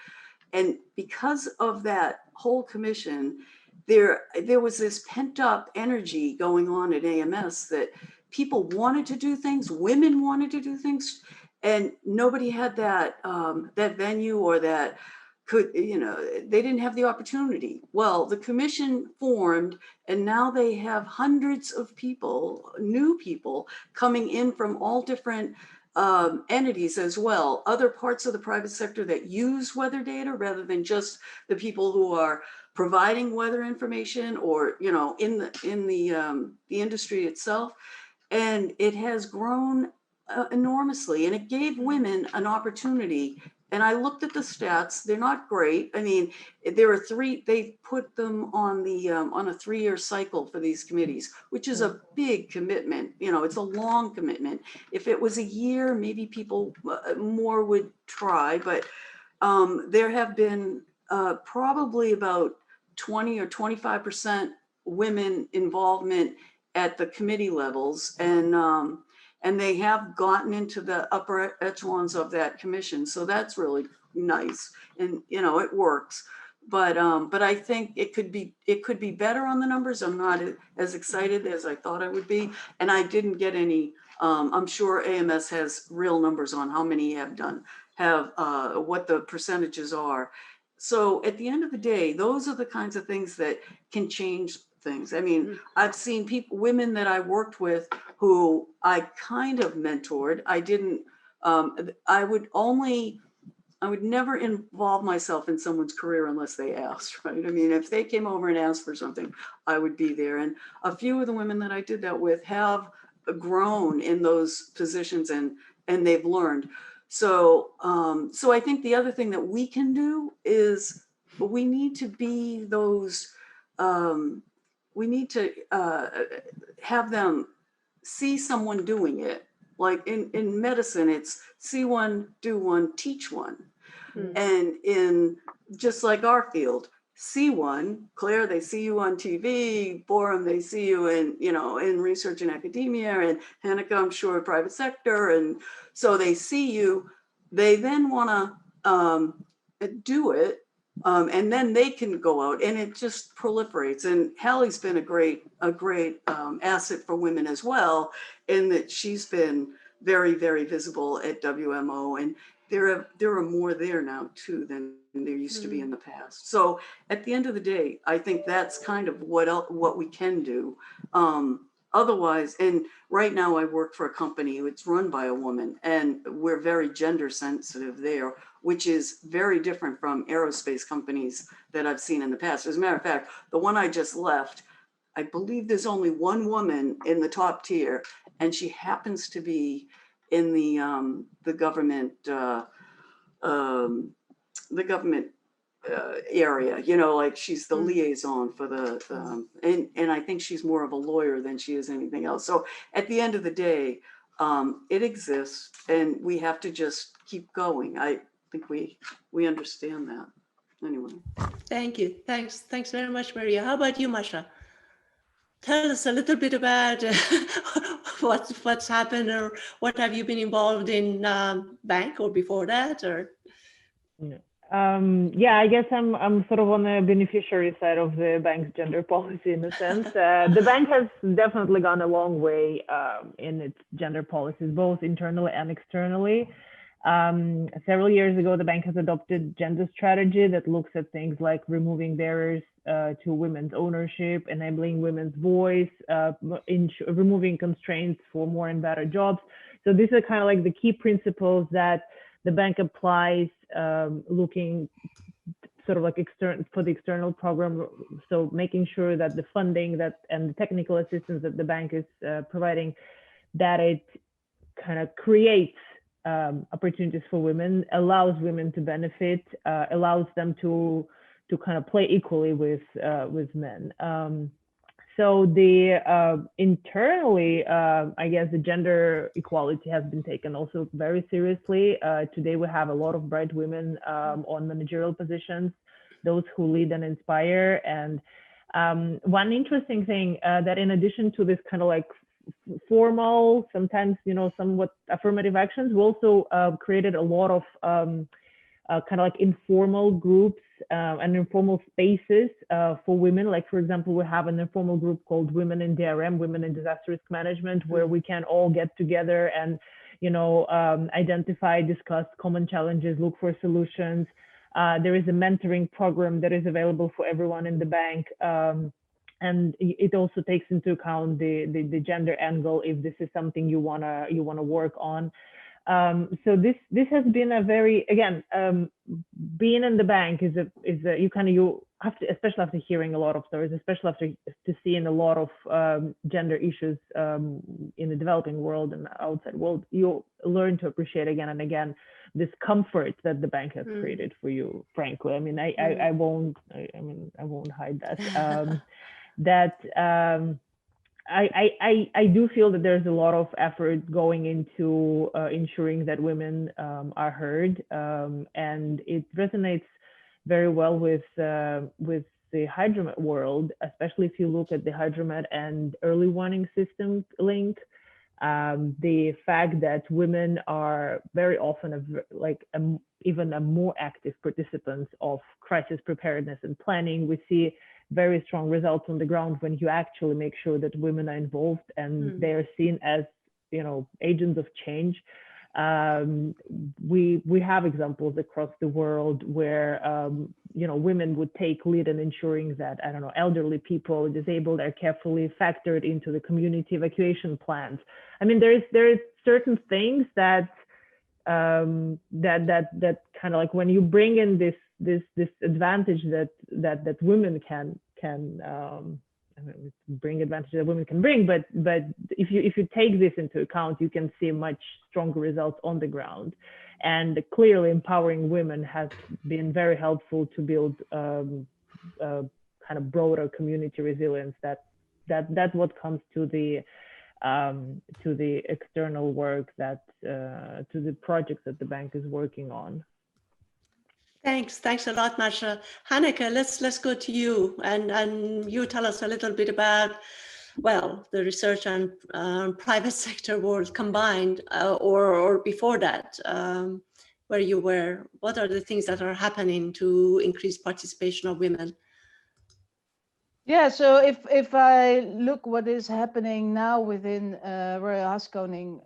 And because of that whole commission, there was this pent up energy going on at AMS that people wanted to do things, women wanted to do things, and nobody had that, that venue or that could, you know, they didn't have the opportunity. Well, the commission formed, and now they have hundreds of people, new people coming in from all different entities as well, other parts of the private sector that use weather data rather than just the people who are providing weather information or, you know, in the industry itself. And it has grown enormously, and it gave women an opportunity. And I looked at the stats, they're not great. I mean, there are they put them on the on a 3-year cycle for these committees, which is a big commitment. You know, it's a long commitment. If it was a year, maybe people more would try, but there have been probably about 20 or 25% women involvement at the committee levels. And they have gotten into the upper echelons of that commission. So that's really nice. And, you know, it works. But I think it could be better on the numbers. I'm not as excited as I thought I would be. And I didn't get any, I'm sure AMS has real numbers on how many have what the percentages are. So at the end of the day, those are the kinds of things that can change things. I mean, I've seen women that I worked with who I kind of mentored. I didn't, I would never involve myself in someone's career unless they asked, right? I mean, if they came over and asked for something, I would be there. And a few of the women that I did that with have grown in those positions and they've learned. So, so I think the other thing that we can do is we need to be those, we need to have them see someone doing it. Like in medicine, it's see one, do one, teach one. And in just like our field, see one, Claire, they see you on TV, Borum, they see you in, you know, in research and academia, and Hanneke, I'm sure, private sector. And so they see you, they then want to do it. And then they can go out and it just proliferates. And Hallie's been a great asset for women as well, in that she's been very, very visible at WMO, and there are more there now too than there used to be in the past. So at the end of the day, I think that's kind of what we can do. Otherwise, and right now I work for a company, it's run by a woman, and we're very gender sensitive there, which is very different from aerospace companies that I've seen in the past. As a matter of fact, the one I just left, I believe there's only one woman in the top tier, and she happens to be in the government area, you know, like she's the liaison for the and I think she's more of a lawyer than she is anything else. So at the end of the day, it exists, and we have to just keep going. I think we understand that. Anyway. Thank you. Thanks very much, Maria. How about you, Masha? Tell us a little bit about what's happened, or what have you been involved in bank or before that, or? Yeah, I guess I'm sort of on the beneficiary side of the bank's gender policy in a sense. The bank has definitely gone a long way in its gender policies, both internally and externally. Several years ago, the bank has adopted gender strategy that looks at things like removing barriers to women's ownership, enabling women's voice, removing constraints for more and better jobs. So these are kind of like the key principles that the bank applies, looking sort of like for the external program. So making sure that the funding and the technical assistance that the bank is providing, that it kind of creates opportunities for women, allows women to benefit, allows them to kind of play equally with men. So the internally, I guess the gender equality has been taken also very seriously. Today we have a lot of bright women on managerial positions, those who lead and inspire. And one interesting thing that in addition to this kind of like formal, sometimes, you know, somewhat affirmative actions, we also created a lot of kind of like informal groups and informal spaces for women. Like, for example, we have an informal group called Women in DRM, Women in Disaster Risk Management, where we can all get together and, you know, identify, discuss common challenges, look for solutions. There is a mentoring program that is available for everyone in the bank. And it also takes into account the gender angle if this is something you wanna work on. So this has been a very, again, being in the bank is you have to, especially after hearing a lot of stories, especially after seeing a lot of gender issues in the developing world and the outside world, you'll learn to appreciate again and again this comfort that the bank has created for you. Frankly, I mean, I won't hide that. I do feel that there's a lot of effort going into ensuring that women are heard, and it resonates very well with the hydromet world, especially if you look at the hydromet and early warning system link. The fact that women are very often even a more active participants of crisis preparedness and planning. We see very strong results on the ground when you actually make sure that women are involved and they are seen as, you know, agents of change. We have examples across the world where you know, women would take lead in ensuring that, I don't know, elderly people, disabled, are carefully factored into the community evacuation plans. I mean, there is certain things that kind of like when you bring in this advantage that women can bring advantage that women can bring, but if you take this into account, you can see much stronger results on the ground. And clearly empowering women has been very helpful to build kind of broader community resilience. That's what comes to the external work, to the projects that the bank is working on. Thanks a lot, Masha. Hanneke, let's go to you, and you tell us a little bit about, well, the research and private sector world combined, or before that, where you were. What are the things that are happening to increase participation of women? Yeah, so if I look what is happening now within Royal Haskoning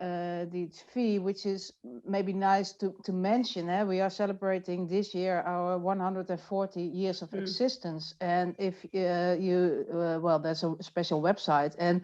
DHV, which is maybe nice to mention, we are celebrating this year our 140 years of existence. And if well, there's a special website and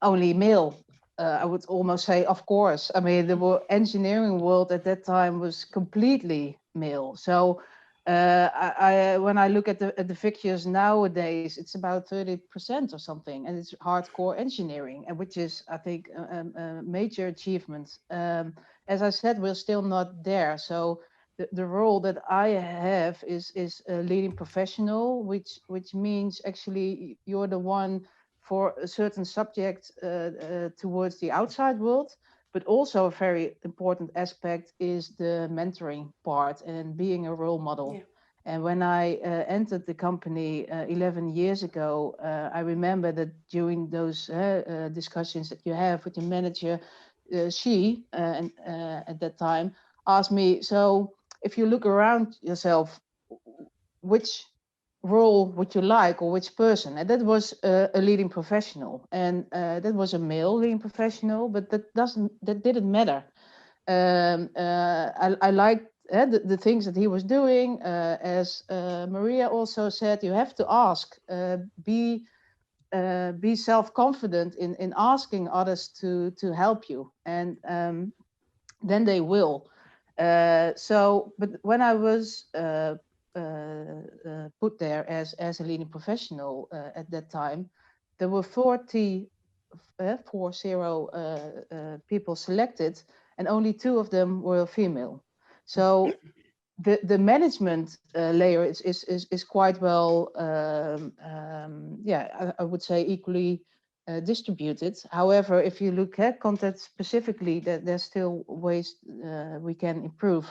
only male, I would almost say, of course. I mean, the engineering world at that time was completely male. So when I look at the figures nowadays, it's about 30% or something, and it's hardcore engineering, and which is, I think, a major achievement. As I said, we're still not there. So the role that I have is a leading professional, which means actually you're the one for a certain subject towards the outside world. But also a very important aspect is the mentoring part and being a role model. Yeah. And when I entered the company 11 years ago, I remember that during those discussions that you have with your manager, she, at that time, asked me, so if you look around yourself, which role would you like, or which person? And that was a leading professional, and that was a male leading professional, but that didn't matter. I liked the things that he was doing. As Maria also said, you have to ask, be self-confident in asking others to help you, and then they will. But when I was put there as a leading professional at that time, there were 40 people selected, and only 2 of them were female. So the management layer is quite well, yeah, I would say equally distributed. However, if you look at content specifically, there's still ways we can improve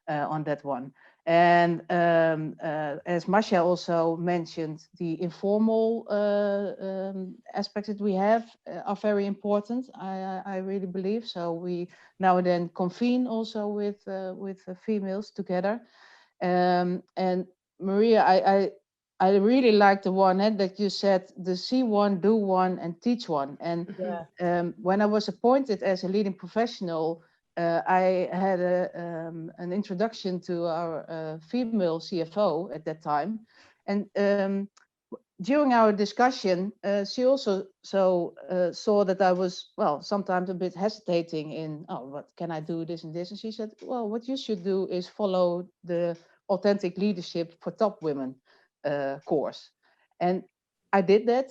on that one. And as Masha also mentioned, the informal aspects that we have are very important, I really believe. So we now and then convene also with females together. And Maria, I really like the one that you said, the see one, do one, and teach one. And when I was appointed as a leading professional, I had an introduction to our female CFO at that time. And during our discussion, she also saw that I was, well, sometimes a bit hesitating in, oh, what can I do, this and this? And she said, well, what you should do is follow the Authentic Leadership for Top Women course. And I did that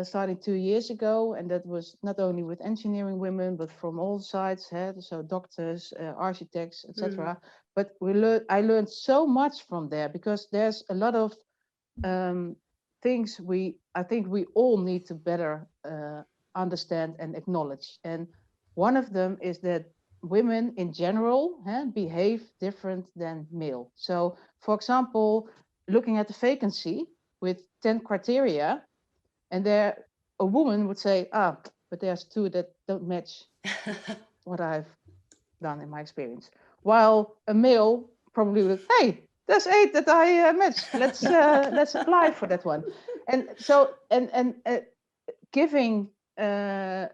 starting 2 years ago, and that was not only with engineering women, but from all sides, so doctors, architects, etc. But I learned so much from there, because there's a lot of things I think we all need to better understand and acknowledge. And one of them is that women in general behave different than male. So, for example, looking at the vacancy with 10 criteria, and there a woman would say, but there's 2 that don't match what I've done in my experience. While a male probably would, hey, there's 8 that I matched. Let's apply for that one. And so, and giving that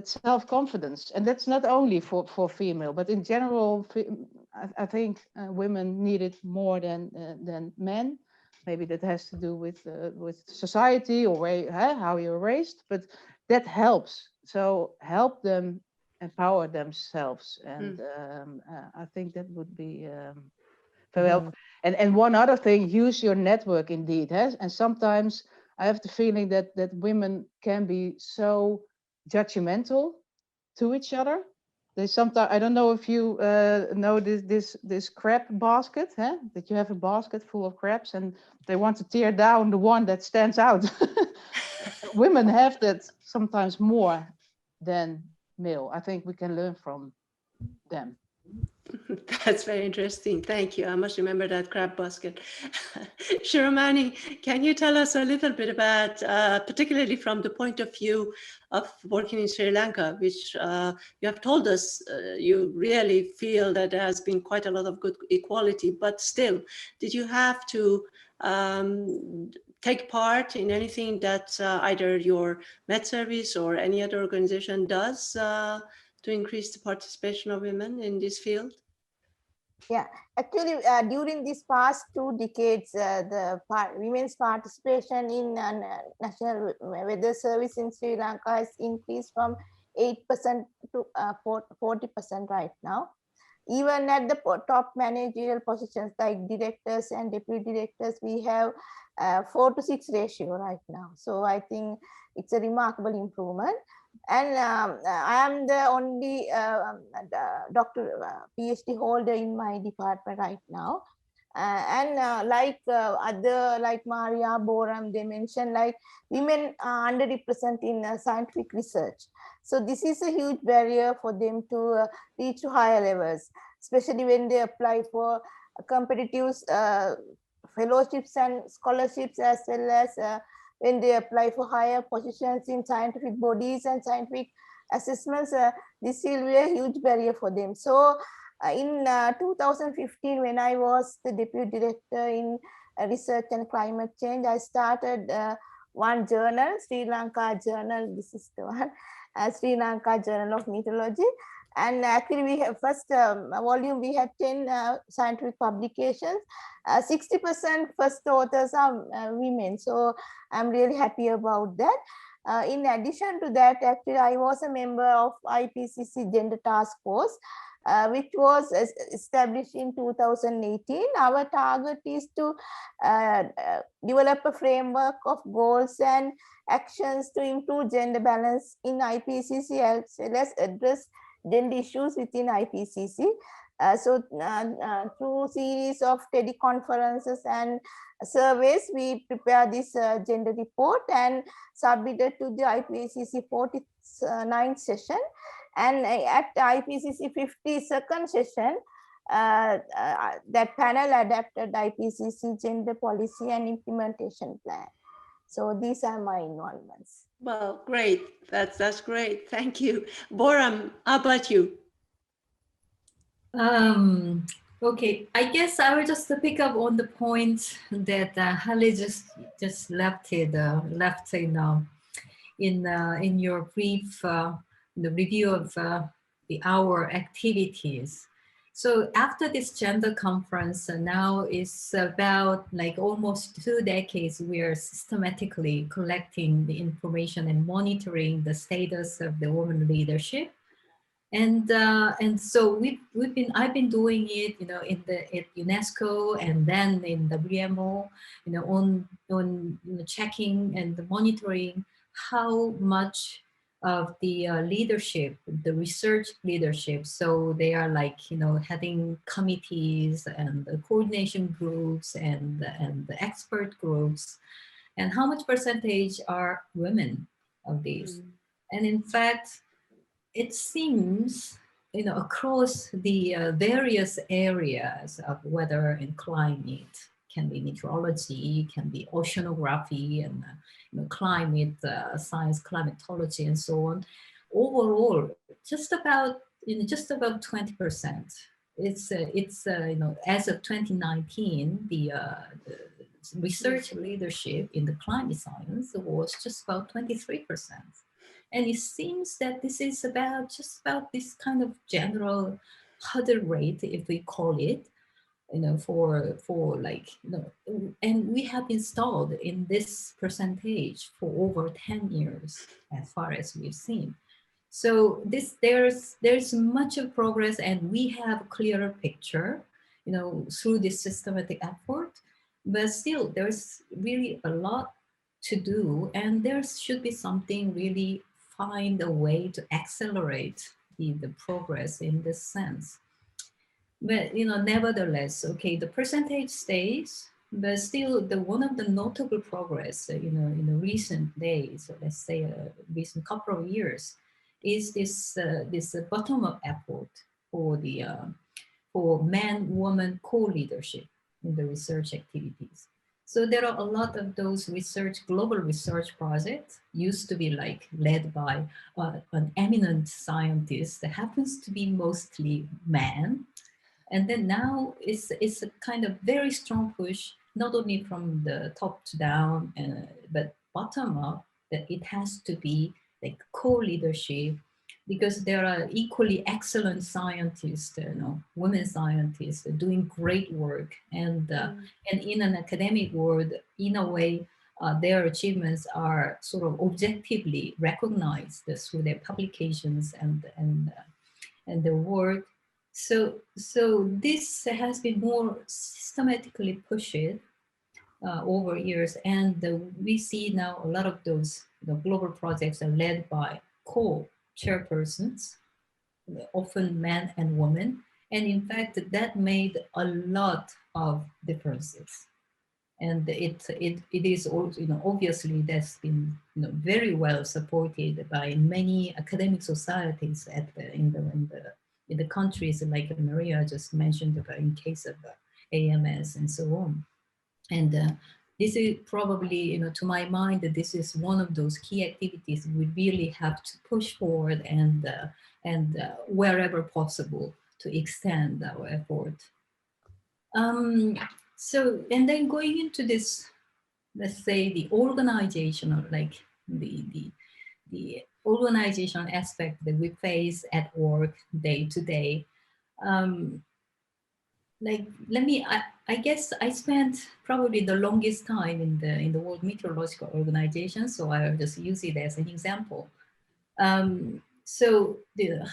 self-confidence, and that's not only for female, but in general, I think women need it more than men. Maybe that has to do with society or how you're raised, but that helps. So help them empower themselves, and I think that would be very helpful. And one other thing, use your network indeed. And sometimes I have the feeling that women can be so judgmental to each other. They sometimes, I don't know if you know this crab basket, that you have a basket full of crabs and they want to tear down the one that stands out. Women have that sometimes more than male. I think we can learn from them. That's very interesting. Thank you. I must remember that crab basket. Shiromani, can you tell us a little bit about, particularly from the point of view of working in Sri Lanka, which you have told us you really feel that there has been quite a lot of good equality, but still, did you have to take part in anything that either your Met Service or any other organization does to increase the participation of women in this field? Yeah, actually, during these past 2 decades, women's participation in National Weather Service in Sri Lanka has increased from 8% to 40% right now. Even at the top managerial positions like directors and deputy directors, we have 4 to 6 ratio right now. So I think it's a remarkable improvement. And I am the only PhD holder in my department right now. Like Maria, Boram, they mentioned like women are underrepresented in scientific research. So this is a huge barrier for them to reach to higher levels, especially when they apply for competitive fellowships and scholarships, as well as when they apply for higher positions in scientific bodies and scientific assessments. This will be a huge barrier for them. So in 2015, when I was the deputy director in research and climate change, I started one journal, Sri Lanka Journal. This is the one, Sri Lanka Journal of Meteorology. And actually, we have first volume, we had 10 scientific publications. 60% first authors are women. So I'm really happy about that. In addition to that, actually, I was a member of IPCC Gender Task Force, which was established in 2018. Our target is to develop a framework of goals and actions to improve gender balance in IPCC, as well as address gender issues within IPCC. Through series of teleconferences and surveys, we prepare this gender report and submitted to the IPCC 49th session. And at IPCC 52nd session, that panel adapted IPCC gender policy and implementation plan. So these are my involvements. Well, great. That's great. Thank you. Boram, how about you? Okay, I guess I will just pick up on the point that Halle just left in your brief the review of our activities. So after this gender conference, now it's about like almost 2 decades, we are systematically collecting the information and monitoring the status of the women leadership. And so I've been doing it, at UNESCO and then in Wmo, on checking and monitoring how much of the leadership, the research leadership. So they are like, having committees and the coordination groups and the expert groups, and how much percentage are women of these. And in fact, it seems, across the various areas of weather and climate, can be meteorology, can be oceanography, and climate science, climatology, and so on. Overall, just about 20%. It's as of 2019, the research leadership in the climate science was just about 23%. And it seems that this is just about this kind of general huddle rate, if we call it, and we have installed in this percentage for over 10 years, as far as we've seen. So there's much of progress, and we have a clearer picture, through this systematic effort. But still, there's really a lot to do, and there should be something really find a way to accelerate the progress in this sense. But nevertheless, okay, the percentage stays, but still one of the notable progress, in the recent days, or let's say a recent couple of years, is this bottom-up effort for man-woman co-leadership in the research activities. So there are a lot of those global research projects used to be led by an eminent scientist that happens to be mostly man. And then now it's a kind of very strong push not only from the top to down, but bottom up, that it has to be like co-leadership, because there are equally excellent scientists, women scientists doing great work, and in an academic world, in a way, their achievements are sort of objectively recognized through their publications and their work. So this has been more systematically pushed over years, and we see now a lot of those global projects are led by co-chairpersons, often men and women, and in fact that made a lot of differences. And it is also, obviously that's been very well supported by many academic societies in the countries like Maria just mentioned about in case of AMS and so on. And this is probably, to my mind, that this is one of those key activities we really have to push forward and wherever possible to extend our effort. So, and then going into this, let's say the organizational, like the organizational aspect that we face at work day to day. Like, I guess I spent probably the longest time in the World Meteorological Organization, so I'll just use it as an example. So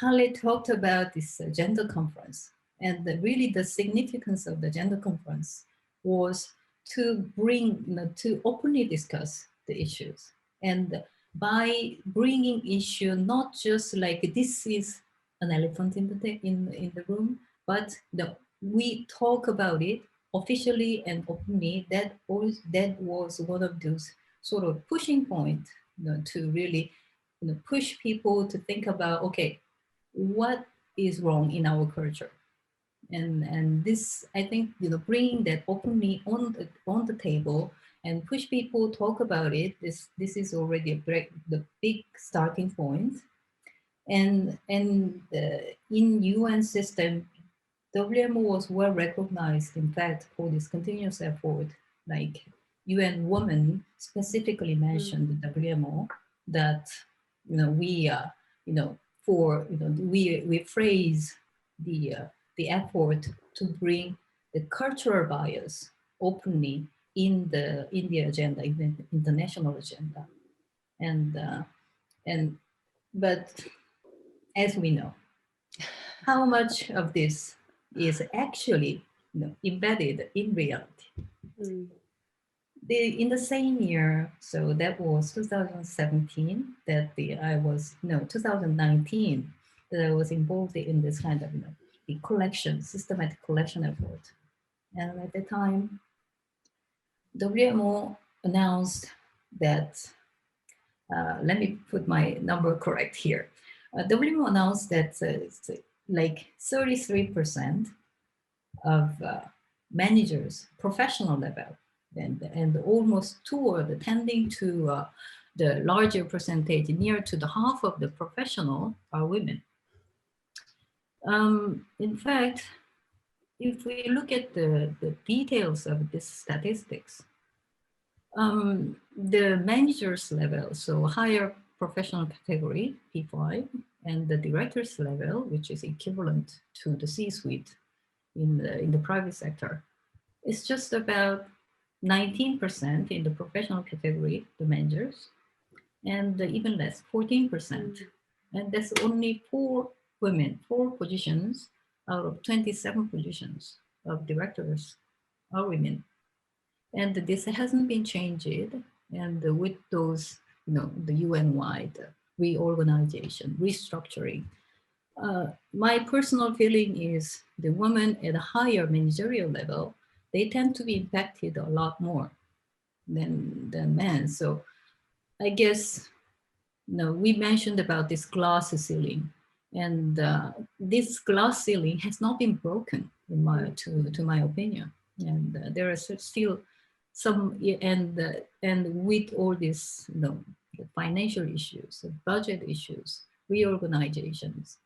Halle talked about this gender conference, and really the significance of the gender conference was to bring, to openly discuss the issues, and by bringing issue not just like this is an elephant in the room, but we talk about it officially and openly. That was one of those sort of pushing points, to really push people to think about, okay, what is wrong in our culture, and this, I think, bringing that openly on the table and push people talk about it. This is already the big starting point, and in UN system, WMO was well recognized, in fact, for this continuous effort. Like UN Women specifically mentioned the WMO, that we we phrase the effort to bring the cultural bias openly in the agenda, in the international agenda, but as we know, how much of this is actually embedded in reality. In the same year, so that was 2017, that 2019, that I was involved in this kind of the systematic collection effort. And at the time, WMO announced that, let me put my number correct here. WMO announced that like 33% of managers, professional level, and almost toward tending to the larger percentage, near to the half of the professional are women. In fact, if we look at the details of these statistics, the managers level, so higher professional category, P5, and the directors level, which is equivalent to the C-suite in the private sector, it's just about 19% in the professional category, the managers, and even less, 14%. And that's only 4 women, 4 positions out of 27 positions of directors are women. And this hasn't been changed. And with those, the UN-wide reorganization, restructuring, my personal feeling is the women at a higher managerial level, they tend to be impacted a lot more than men. So I guess, we mentioned about this glass ceiling, and this glass ceiling has not been broken, to my opinion. And there are still some, and with all this, the financial issues, the budget issues, reorganizations,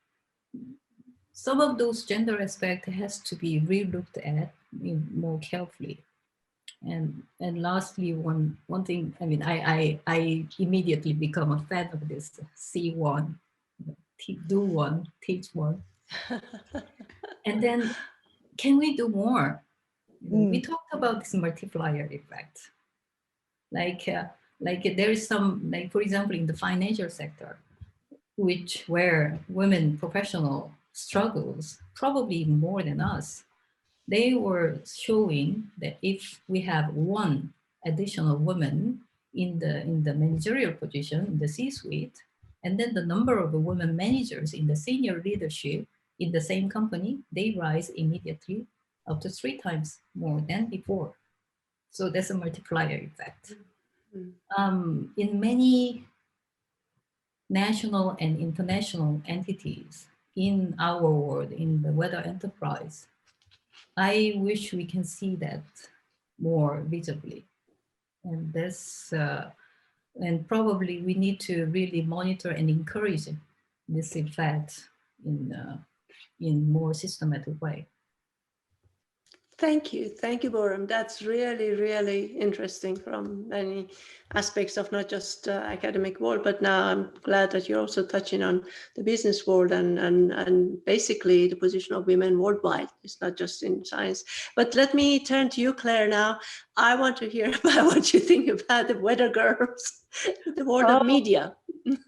some of those gender aspects has to be re-looked at more carefully. And lastly, one thing, I mean, I immediately become a fan of this C1, do one, teach one. And then can we do more? We talked about this multiplier effect. Like there is some, like, for example, in the financial sector, where women professional struggles probably more than us. They were showing that if we have one additional woman in the managerial position in the C-suite, and then the number of the women managers in the senior leadership in the same company, they rise immediately up to 3 times more than before. So that's a multiplier effect. In many national and international entities in our world, in the weather enterprise, I wish we can see that more visibly. And this, and probably we need to really monitor and encourage this effect in more systematic way. Thank you, Boram. That's really, really interesting from many aspects of not just academic world, but now I'm glad that you're also touching on the business world and basically the position of women worldwide. It's not just in science. But let me turn to you, Claire, now. I want to hear about what you think about the weather girls, the world of media.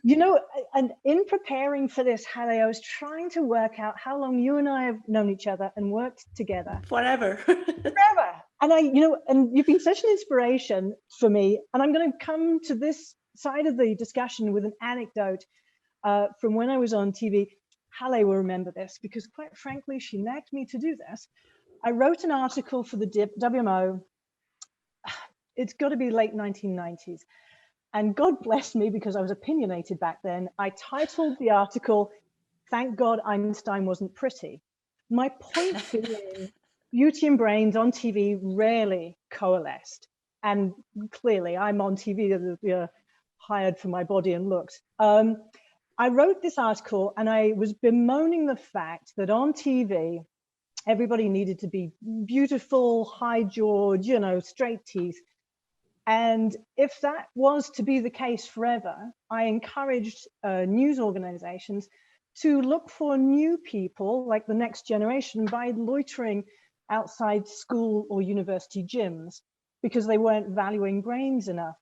You know, and in preparing for this, Halle, I was trying to work out how long you and I have known each other and worked together. Forever. Forever. And and you've been such an inspiration for me. And I'm going to come to this side of the discussion with an anecdote from when I was on TV. Halle will remember this because, quite frankly, she nagged me to do this. I wrote an article for the Wmo. It's got to be late 1990s. And God bless me, because I was opinionated back then, I titled the article, "Thank God Einstein Wasn't Pretty." My point being, beauty and brains on TV rarely coalesced. And clearly I'm on TV, hired for my body and looks. I wrote this article and I was bemoaning the fact that on TV, everybody needed to be beautiful, high-jawed, straight teeth. And if that was to be the case forever, I encouraged news organizations to look for new people, like the next generation, by loitering outside school or university gyms, because they weren't valuing brains enough.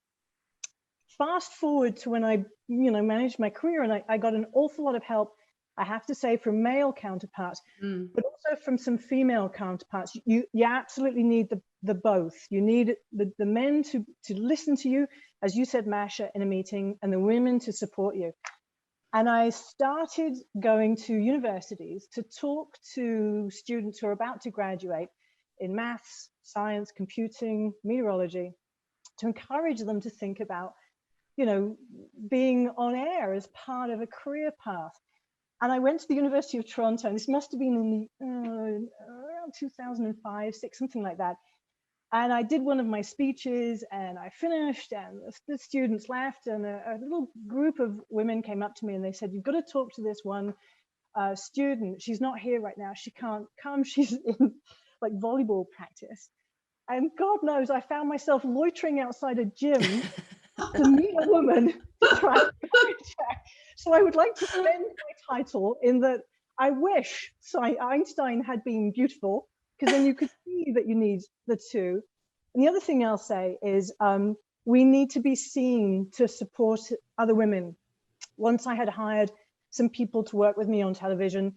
Fast forward to when I managed my career, and I got an awful lot of help, I have to say, from male counterparts, but also from some female counterparts. You absolutely need the both. You need the men to listen to you, as you said, Masha, in a meeting, and the women to support you. And I started going to universities to talk to students who are about to graduate in maths, science, computing, meteorology, to encourage them to think about, being on air as part of a career path. And I went to the University of Toronto, and this must have been in the around 2005, 6, something like that. And I did one of my speeches, and I finished, and the students left, and a little group of women came up to me, and they said, "You've got to talk to this one student. She's not here right now. She can't come. She's in like volleyball practice." And God knows, I found myself loitering outside a gym to meet a woman to try and encourage her. So I would like to spend my title in that I wish Einstein had been beautiful, because then you could see that you need the two. And the other thing I'll say is we need to be seen to support other women. Once I had hired some people to work with me on television,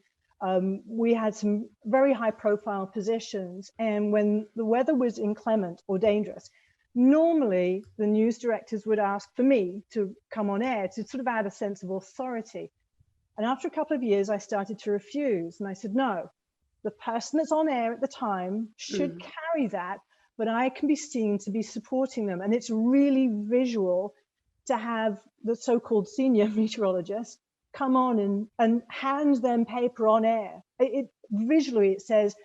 we had some very high profile positions. And when the weather was inclement or dangerous, normally the news directors would ask for me to come on air to sort of add a sense of authority. And after a couple of years, I started to refuse. And I said, no, the person that's on air at the time should carry that, but I can be seen to be supporting them. And it's really visual to have the so-called senior meteorologist come on and hand them paper on air. Visually, it says,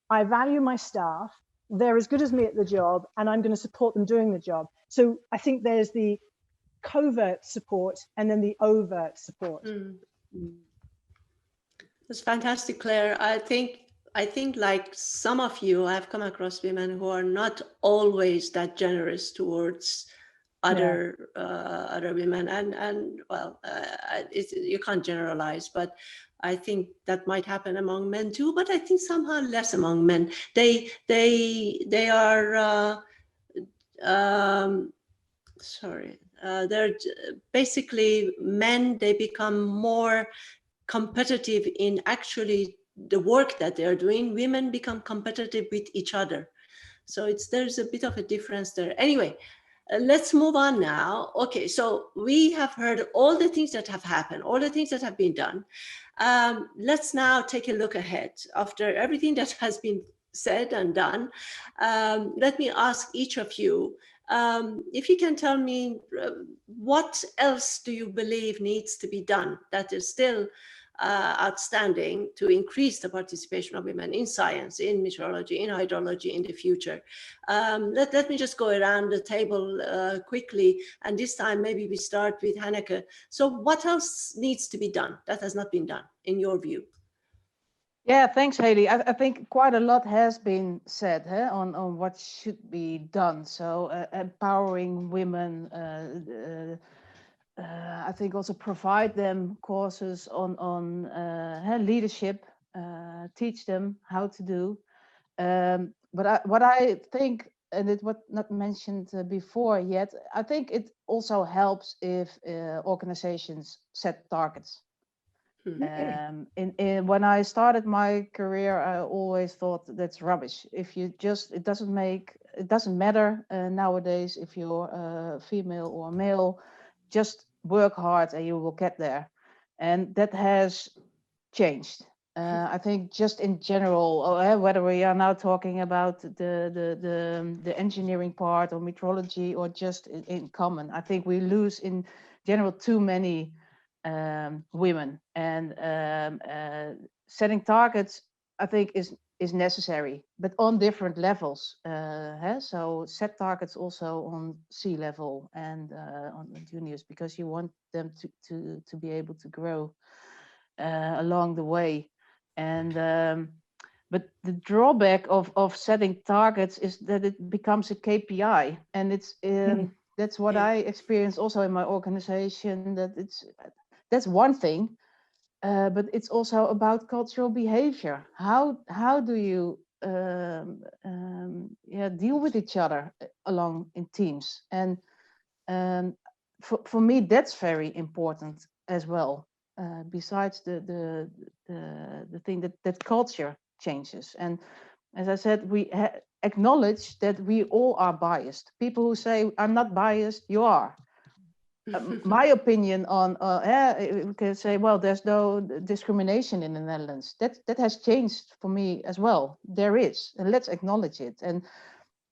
I value my staff, they're as good as me at the job, and I'm going to support them doing the job. So I think there's the covert support and then the overt support. That's fantastic, Claire. I think I think like some of you, I've come across women who are not always that generous towards other other women, and well, you can't generalize, but I think that might happen among men too. But I think somehow less among men. They are sorry. They're basically men. They become more competitive in actually the work that they're doing. Women become competitive with each other. So there's a bit of a difference there. Anyway, let's move on now. Okay, so we have heard all the things that have happened, all the things that have been done. Let's now take a look ahead. After everything that has been said and done, let me ask each of you, if you can tell me what else do you believe needs to be done that is still outstanding to increase the participation of women in science, in meteorology, in hydrology in the future. Let me just go around the table quickly, and this time maybe we start with Hanneke. So what else needs to be done that has not been done in your view? Yeah, thanks, Haley. I think quite a lot has been said on what should be done. So empowering women, I think also provide them courses on leadership, teach them how to do. But what I think, and it was not mentioned before yet, I think it also helps if organizations set targets. When I started my career, I always thought that's rubbish. If you just, it doesn't matter nowadays if you're female or male, just work hard and you will get there. And that has changed. I think just in general, whether we are now talking about the engineering part or meteorology or just in common, I think we lose in general too many women, and setting targets I think is necessary, but on different levels. So set targets also on sea level and on the juniors, because you want them to be able to grow along the way. And but the drawback of setting targets is that it becomes a KPI, and it's that's what I experience also in my organization, that that's one thing, but it's also about cultural behavior. How do you deal with each other along in teams? And for me, that's very important as well. Besides the thing that culture changes, and as I said, we acknowledge that we all are biased. People who say I'm not biased, you are. My opinion on we can say, well, there's no discrimination in the Netherlands. That has changed for me as well. There is, and let's acknowledge it. And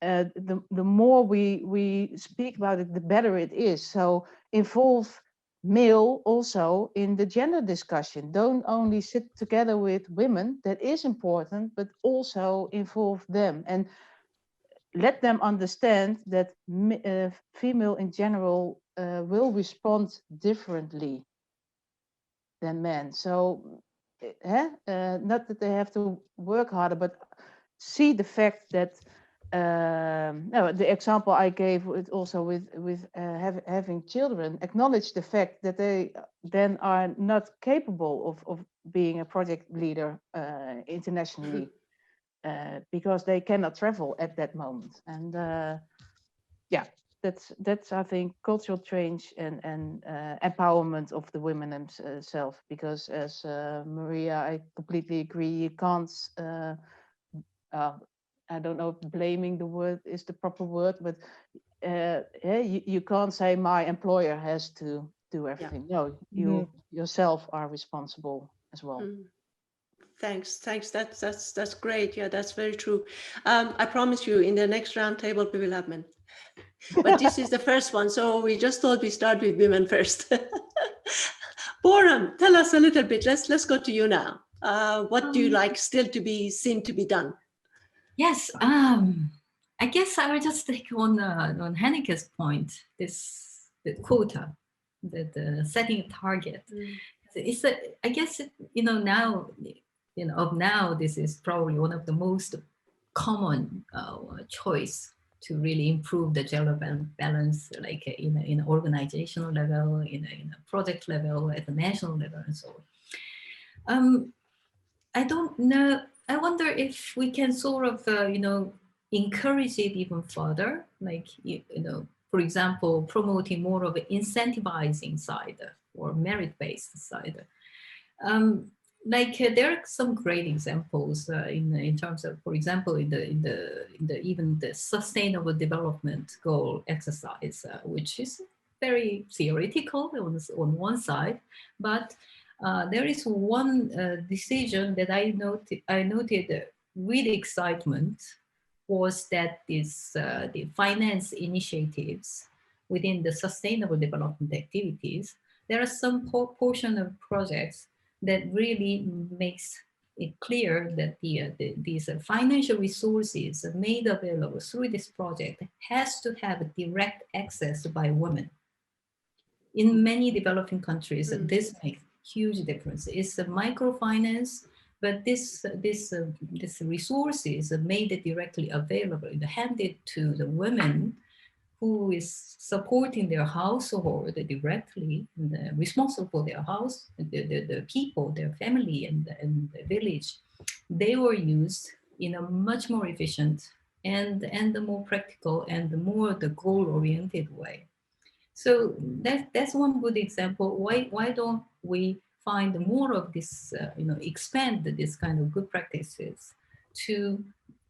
the more we speak about it, the better it is. So involve male also in the gender discussion. Don't only sit together with women. That is important, but also involve them and let them understand that female in general will respond differently than men. So not that they have to work harder, but see the fact that the example I gave also with having children, acknowledge the fact that they then are not capable of being a project leader internationally. Because they cannot travel at that moment. And that's I think cultural change and empowerment of the women themselves. Because as Maria, I completely agree. You can't. I don't know if blaming the word is the proper word, but you can't say my employer has to do everything. No, you yourself are responsible as well. Thanks. That's great. Yeah, that's very true. I promise you, in the next roundtable we will have men, but this is the first one, so we just thought we start with women first. Perrone, tell us a little bit. Let's go to you now. What do you like still to be seen to be done? Yes, I guess I will just take on Hanneke's point. The quota, the setting a target. I guess now of now, this is probably one of the most common choice to really improve the gender balance, like in an organizational level, in a project level, at the national level, and so on. I don't know. I wonder if we can sort of, encourage it even further, like, for example, promoting more of an incentivizing side or merit-based side. There are some great examples in terms of, for example, in the even the sustainable development goal exercise, which is very theoretical on one side, but there is one decision that I noted with excitement, was that the finance initiatives within the sustainable development activities, there are some portion of projects that really makes it clear that these financial resources made available through this project has to have direct access by women. In many developing countries, this makes huge difference. It's a microfinance, but this resources are made directly available, handed to the women who is supporting their household directly, and responsible for their house, the people, their family, and the village. They were used in a much more efficient and the more practical and the more the goal-oriented way. So that's one good example. Why don't we find more of this, expand this kind of good practices to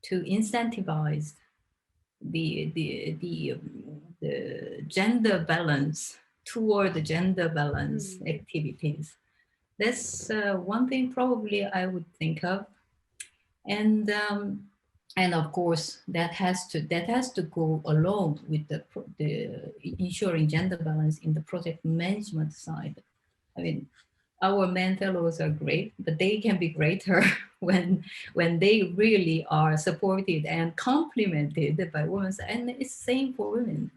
incentivize the gender balance, toward the gender balance activities. That's one thing probably I would think of, and of course that has to go along with the ensuring gender balance in the project management side. I mean, our men fellows are great, but they can be greater when they really are supported and complemented by women. And it's the same for women.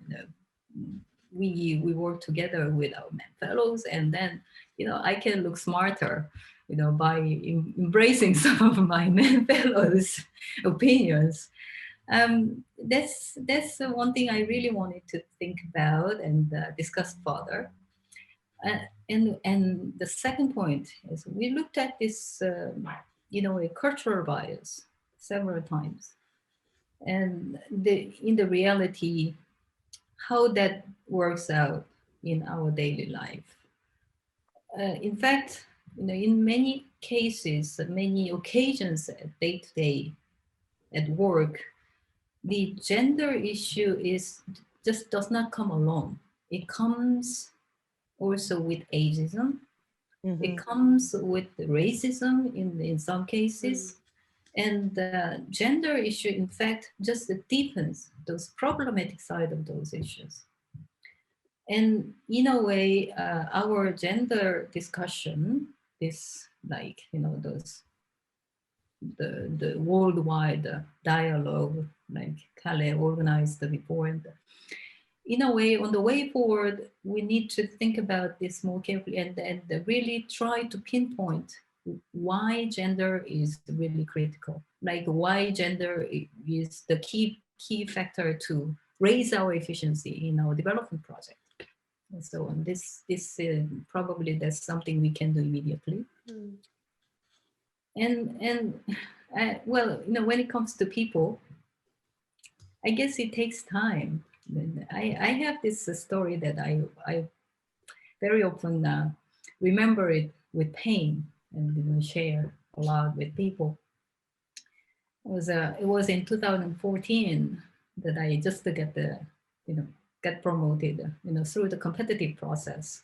We work together with our men fellows, and then I can look smarter, by embracing some of my men fellows' opinions. That's one thing I really wanted to think about and discuss further. And the second point is we looked at this, a cultural bias several times, and in the reality, how that works out in our daily life. In fact, in many cases, many occasions, day to day, at work, the gender issue just does not come alone. It comes also with ageism. It comes with racism in some cases. And the gender issue, in fact, just deepens those problematic side of those issues. And in a way, our gender discussion is like, those the worldwide dialogue, like Kale organized before. And in a way, on the way forward, we need to think about this more carefully and really try to pinpoint why gender is really critical, like why gender is the key factor to raise our efficiency in our development project. And so on. This probably that's something we can do immediately. And well, when it comes to people, I guess it takes time. I have this story that I very often remember it with pain and share a lot with people. It was in 2014 that I just get promoted, through the competitive process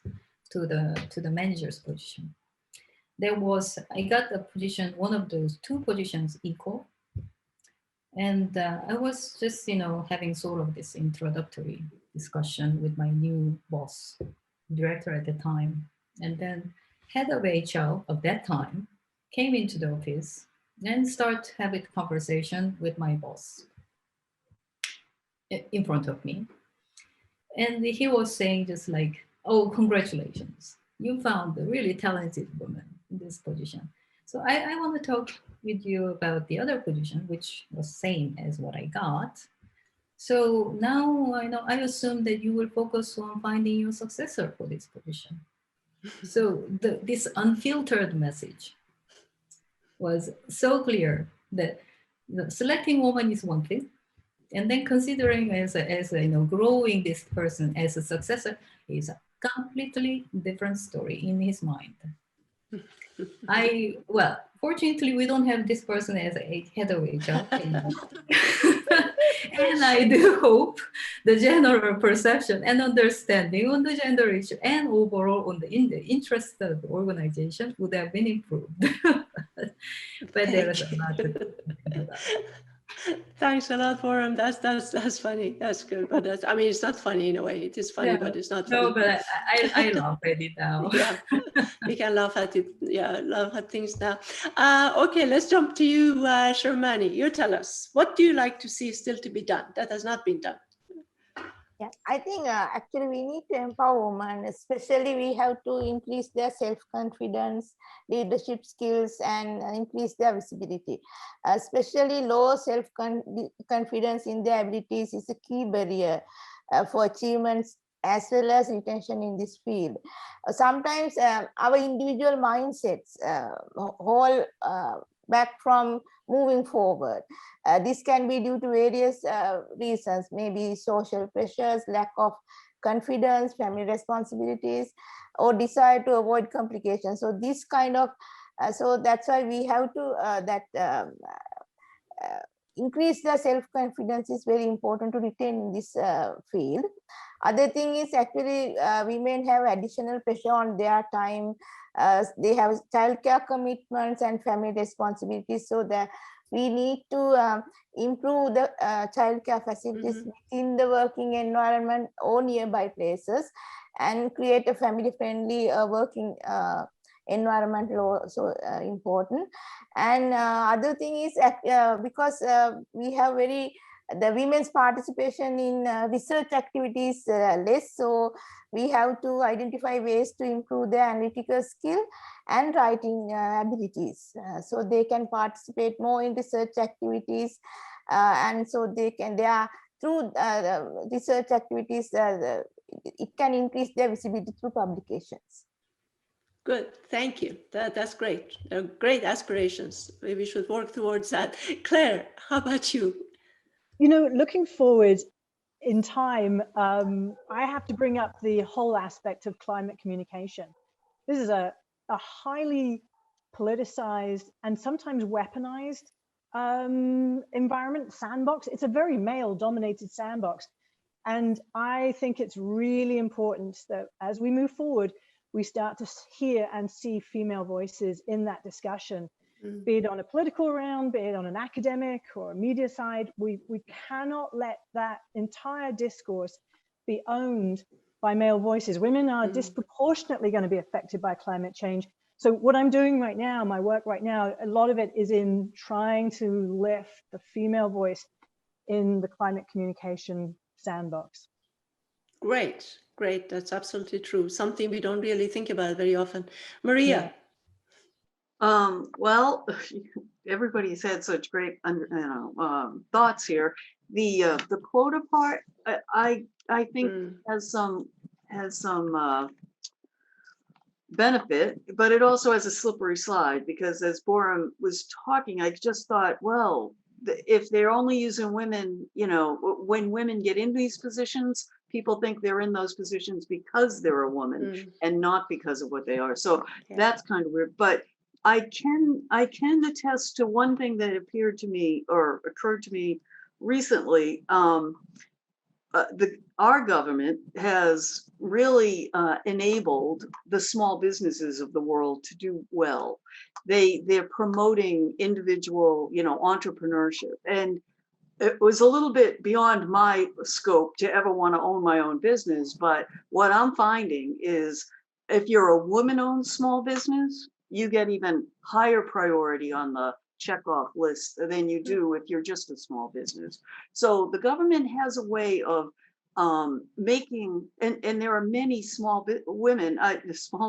to the manager's position. I got a position, one of those two positions equal. And I was just, having sort of this introductory discussion with my new boss, director at the time. And then head of HR of that time came into the office and started having a conversation with my boss in front of me. And he was saying just like, oh, congratulations. You found a really talented woman in this position. So I want to talk with you about the other position, which was same as what I got. So now I assume that you will focus on finding your successor for this position. So this unfiltered message was so clear that selecting woman is one thing, and then considering as growing this person as a successor is a completely different story in his mind. Fortunately, we don't have this person as a head of HR anymore. And I do hope the general perception and understanding on the gender issue and overall on the interest of the organization would have been improved. But there is a lot to do. Thanks a lot, Forum. That's funny. That's good. But I mean, it's not funny in a way. It is funny, Yeah. but it's not funny. No, but I laugh at it now. Yeah, we can laugh at it. Yeah, laugh at things now. Okay, let's jump to you, Sharmani. You tell us, what do you like to see still to be done that has not been done? Yeah, I think actually we need to empower women, especially we have to increase their self-confidence, leadership skills, and increase their visibility. Especially low self-confidence in their abilities is a key barrier for achievements as well as retention in this field. Sometimes our individual mindsets hold back from moving forward. This can be due to various reasons, maybe social pressures, lack of confidence, family responsibilities, or desire to avoid complications. So this kind of, so that's why we have to increase the self-confidence is very important to retain in this field. Other thing is actually women have additional pressure on their time. They have childcare commitments and family responsibilities, so that we need to improve the childcare facilities within the working environment or nearby places and create a family-friendly working environment also important. And other thing is because we have the women's participation in research activities less, so we have to identify ways to improve their analytical skill and writing abilities, so they can participate more in research activities, and so they are through research activities it can increase their visibility through publications. Good, thank you. That's great. Great aspirations. We should work towards that. Claire, how about you? You know, looking forward in time, I have to bring up the whole aspect of climate communication. This is a highly politicized and sometimes weaponized environment, sandbox. It's a very male-dominated sandbox. And I think it's really important that as we move forward, we start to hear and see female voices in that discussion, be it on a political round, be it on an academic or a media side. We cannot let that entire discourse be owned by male voices. Women are disproportionately going to be affected by climate change. So what I'm doing right now, my work right now, a lot of it is in trying to lift the female voice in the climate communication sandbox. Great, great. That's absolutely true. Something we don't really think about very often. Maria. Yeah. Well, everybody's had such great thoughts here. The quota part, I think has some benefit, but it also has a slippery slide, because as Boram was talking, I just thought, well, if they're only using women, when women get in these positions, people think they're in those positions because they're a woman and not because of what they are. So that's kind of weird. But I can attest to one thing that appeared to me or occurred to me recently. Our government has really enabled the small businesses of the world to do well. They're promoting individual, entrepreneurship, and it was a little bit beyond my scope to ever want to own my own business. But what I'm finding is, if you're a woman-owned small business, you get even higher priority on the checkoff list than you do if you're just a small business. So the government has a way of making, and there are many small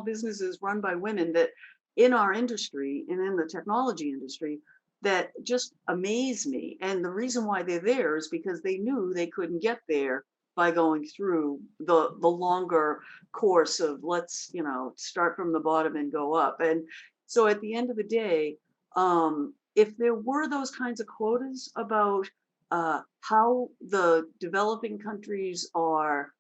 businesses run by women that in our industry and in the technology industry that just amaze me. And the reason why they're there is because they knew they couldn't get there by going through the longer course of let's, you know, start from the bottom and go up. And so at the end of the day, if there were those kinds of quotas about how the developing countries are,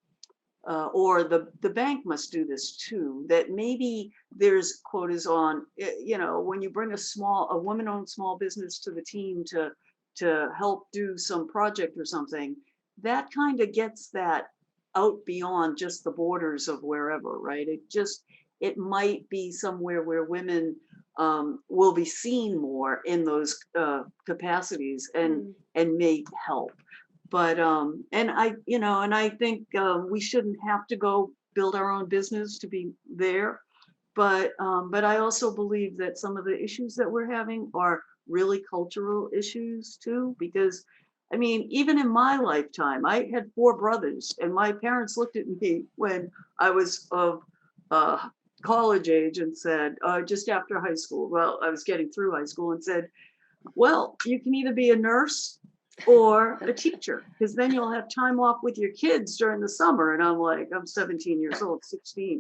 or the bank must do this too, that maybe there's quotas on, you know, when you bring a woman-owned small business to the team to help do some project or something, that kind of gets that out beyond just the borders of wherever, right? It might be somewhere where women will be seen more in those capacities and may help. But and I think we shouldn't have to go build our own business to be there. But I also believe that some of the issues that we're having are really cultural issues too, because I mean, even in my lifetime, I had 4 brothers, and my parents looked at me when I was of college age and said, just after high school, well, I was getting through high school, and said, well, you can either be a nurse or a teacher, because then you'll have time off with your kids during the summer. And I'm like, I'm 17 years old, 16.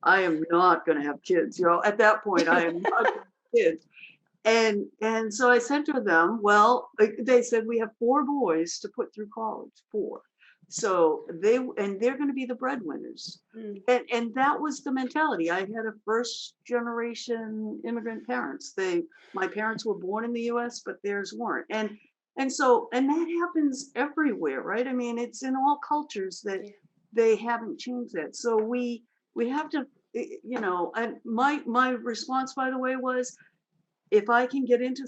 I am not going to have kids. You know, at that point, I am not going to have kids. And so I said to them, well, they said, we have 4 boys to put through college, 4. So they're going to be the breadwinners. And that was the mentality. I had a first generation immigrant parents. My parents were born in the US, but theirs weren't. And that happens everywhere, right? I mean, it's in all cultures that they haven't changed that. So we have to, you know, and my response, by the way, was, if I can get into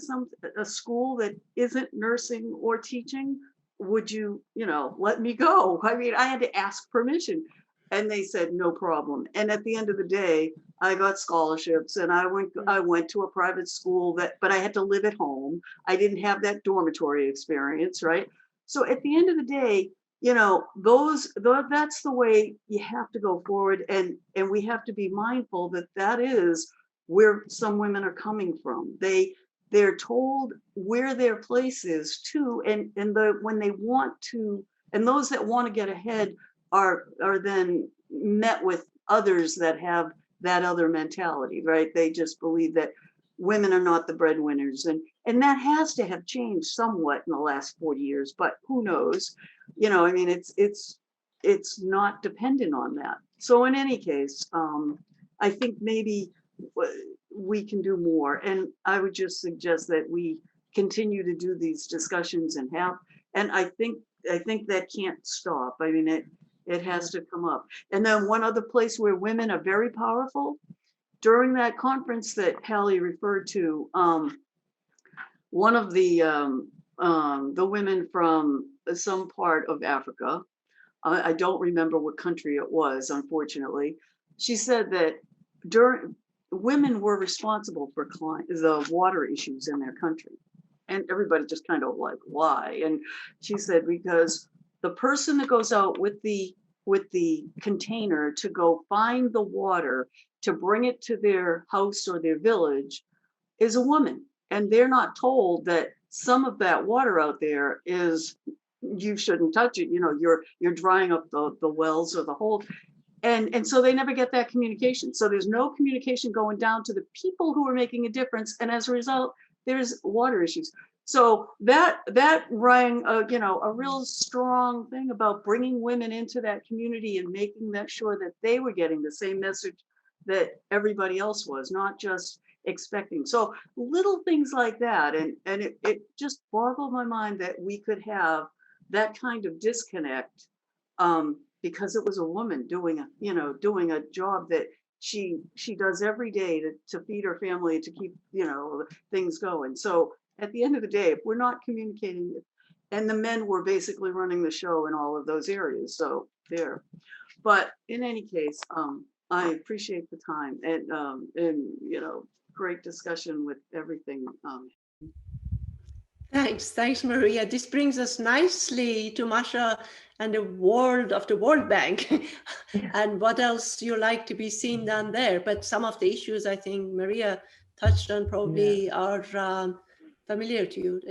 a school that isn't nursing or teaching, would you, you know, let me go? I mean, I had to ask permission, and they said no problem. And at the end of the day, I got scholarships, and I went to a private school but I had to live at home. I didn't have that dormitory experience, right? So at the end of the day, you know, that's the way you have to go forward, and we have to be mindful that is where some women are coming from. They're told where their place is too, and when they want to, and those that want to get ahead are then met with others that have that other mentality, right? They just believe that women are not the breadwinners, and that has to have changed somewhat in the last 40 years, but who knows? You know, I mean, it's not dependent on that. So in any case, I think maybe we can do more, and I would just suggest that we continue to do these discussions and I think that can't stop. I mean, it has to come up. And then one other place where women are very powerful, during that conference that Hallie referred to, one of the women from some part of Africa, I don't remember what country it was, unfortunately, she said that women were responsible for the water issues in their country. And everybody just kind of like, why? And she said, because the person that goes out with the container to go find the water to bring it to their house or their village is a woman. And they're not told that some of that water out there is, you shouldn't touch it. You know, you're drying up the wells or the holes. And so they never get that communication. So there's no communication going down to the people who are making a difference. And as a result, there's water issues. So that rang a real strong thing about bringing women into that community and making that sure that they were getting the same message that everybody else was, not just expecting. So little things like that. And it just boggled my mind that we could have that kind of disconnect, because it was a woman doing a job that she does every day to feed her family, to keep, things going. So at the end of the day, if we're not communicating, and the men were basically running the show in all of those areas. So there. But in any case, I appreciate the time and great discussion with everything. Thanks, Maria. This brings us nicely to Masha and the world of the World Bank and what else you like to be seen down there. But some of the issues I think Maria touched on probably are familiar to you.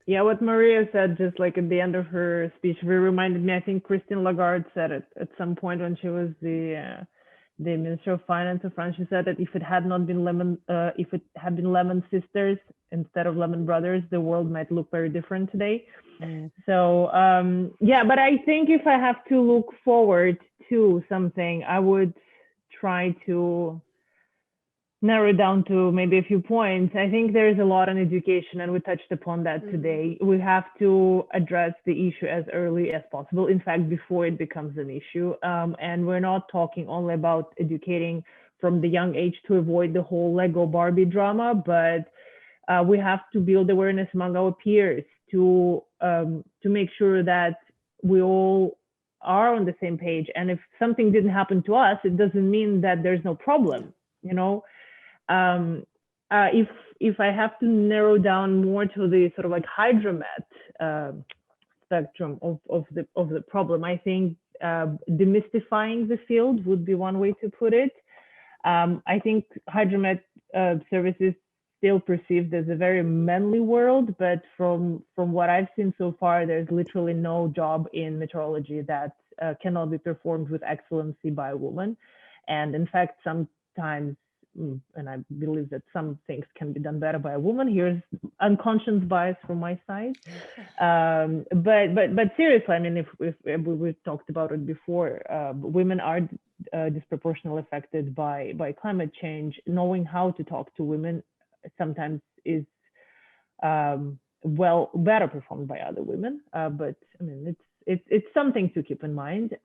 What Maria said, just like at the end of her speech, reminded me, I think Christine Lagarde said it at some point when she was the Minister of Finance of France. She said that if it had been Lemon sisters instead of Lemon brothers, the world might look very different today. So but I think if I have to look forward to something, I would try to narrow down to maybe a few points. I think there is a lot on education, and we touched upon that today. We have to address the issue as early as possible, in fact, before it becomes an issue. And we're not talking only about educating from the young age to avoid the whole Lego Barbie drama, but we have to build awareness among our peers to make sure that we all are on the same page. And if something didn't happen to us, it doesn't mean that there's no problem, you know. If I have to narrow down more to the sort of like hydromet spectrum of the problem, I think demystifying the field would be one way to put it. I think hydromet services still perceived as a very manly world, but from what I've seen so far, there's literally no job in meteorology that cannot be performed with excellency by a woman. And in fact, sometimes, and I believe that some things can be done better by a woman. Here's unconscious bias from my side. But seriously, I mean, if we talked about it before, women are disproportionately affected by climate change. Knowing how to talk to women sometimes is better performed by other women. But I mean, it's something to keep in mind.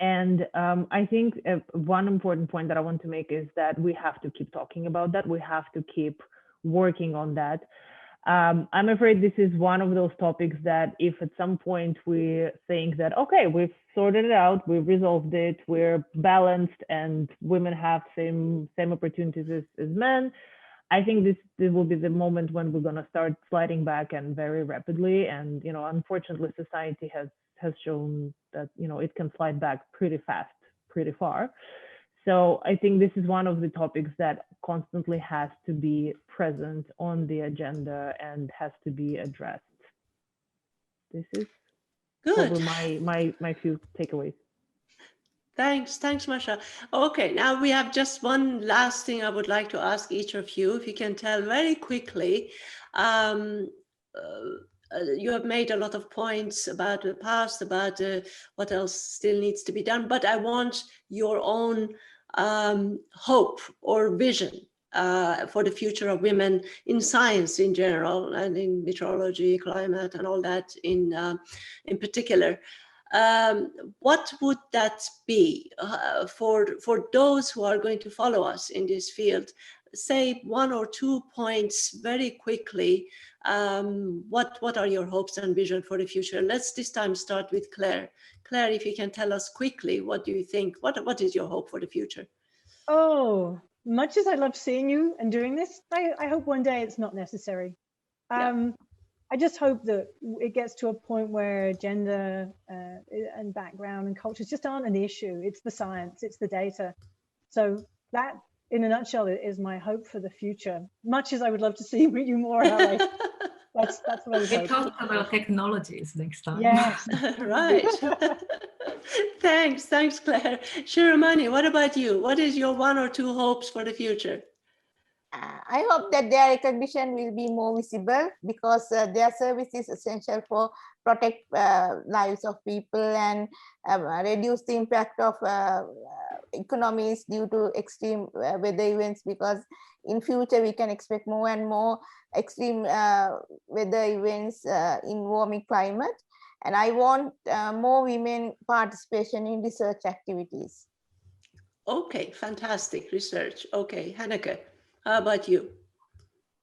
And I think one important point that I want to make is that we have to keep talking about that. We have to keep working on that. I'm afraid this is one of those topics that if at some point we think that, okay, we've sorted it out, we've resolved it, we're balanced and women have same opportunities as men, I think this will be the moment when we're going to start sliding back, and very rapidly. And, you know, unfortunately, society has shown that, you know, it can slide back pretty fast, pretty far. So I think this is one of the topics that constantly has to be present on the agenda and has to be addressed. This is probably my few takeaways. Thanks, Masha. Okay, now we have just one last thing I would like to ask each of you. If you can tell very quickly, you have made a lot of points about the past, about what else still needs to be done, but I want your own hope or vision for the future of women in science in general, and in meteorology, climate, and all that in particular. What would that be for those who are going to follow us in this field? Say 1 or 2 points very quickly. What are your hopes and vision for the future? Let's this time start with Claire. Claire, if you can tell us quickly, what do you think? What is your hope for the future? Oh, much as I love seeing you and doing this, I hope one day it's not necessary. I just hope that it gets to a point where gender and background and cultures just aren't an issue. It's the science, it's the data. So that, in a nutshell, is my hope for the future. Much as I would love to see you more, Hallie. That's what I would hope. We talk about technologies next time. Yes. Right. Thanks, Claire. Shiromani, what about you? What is your 1 or 2 hopes for the future? I hope that their recognition will be more visible, because their service is essential for protect lives of people and reduce the impact of economies due to extreme weather events, because in future we can expect more and more extreme weather events in warming climate. And I want more women participation in research activities. Okay, fantastic research. Okay, Hanneke. How about you?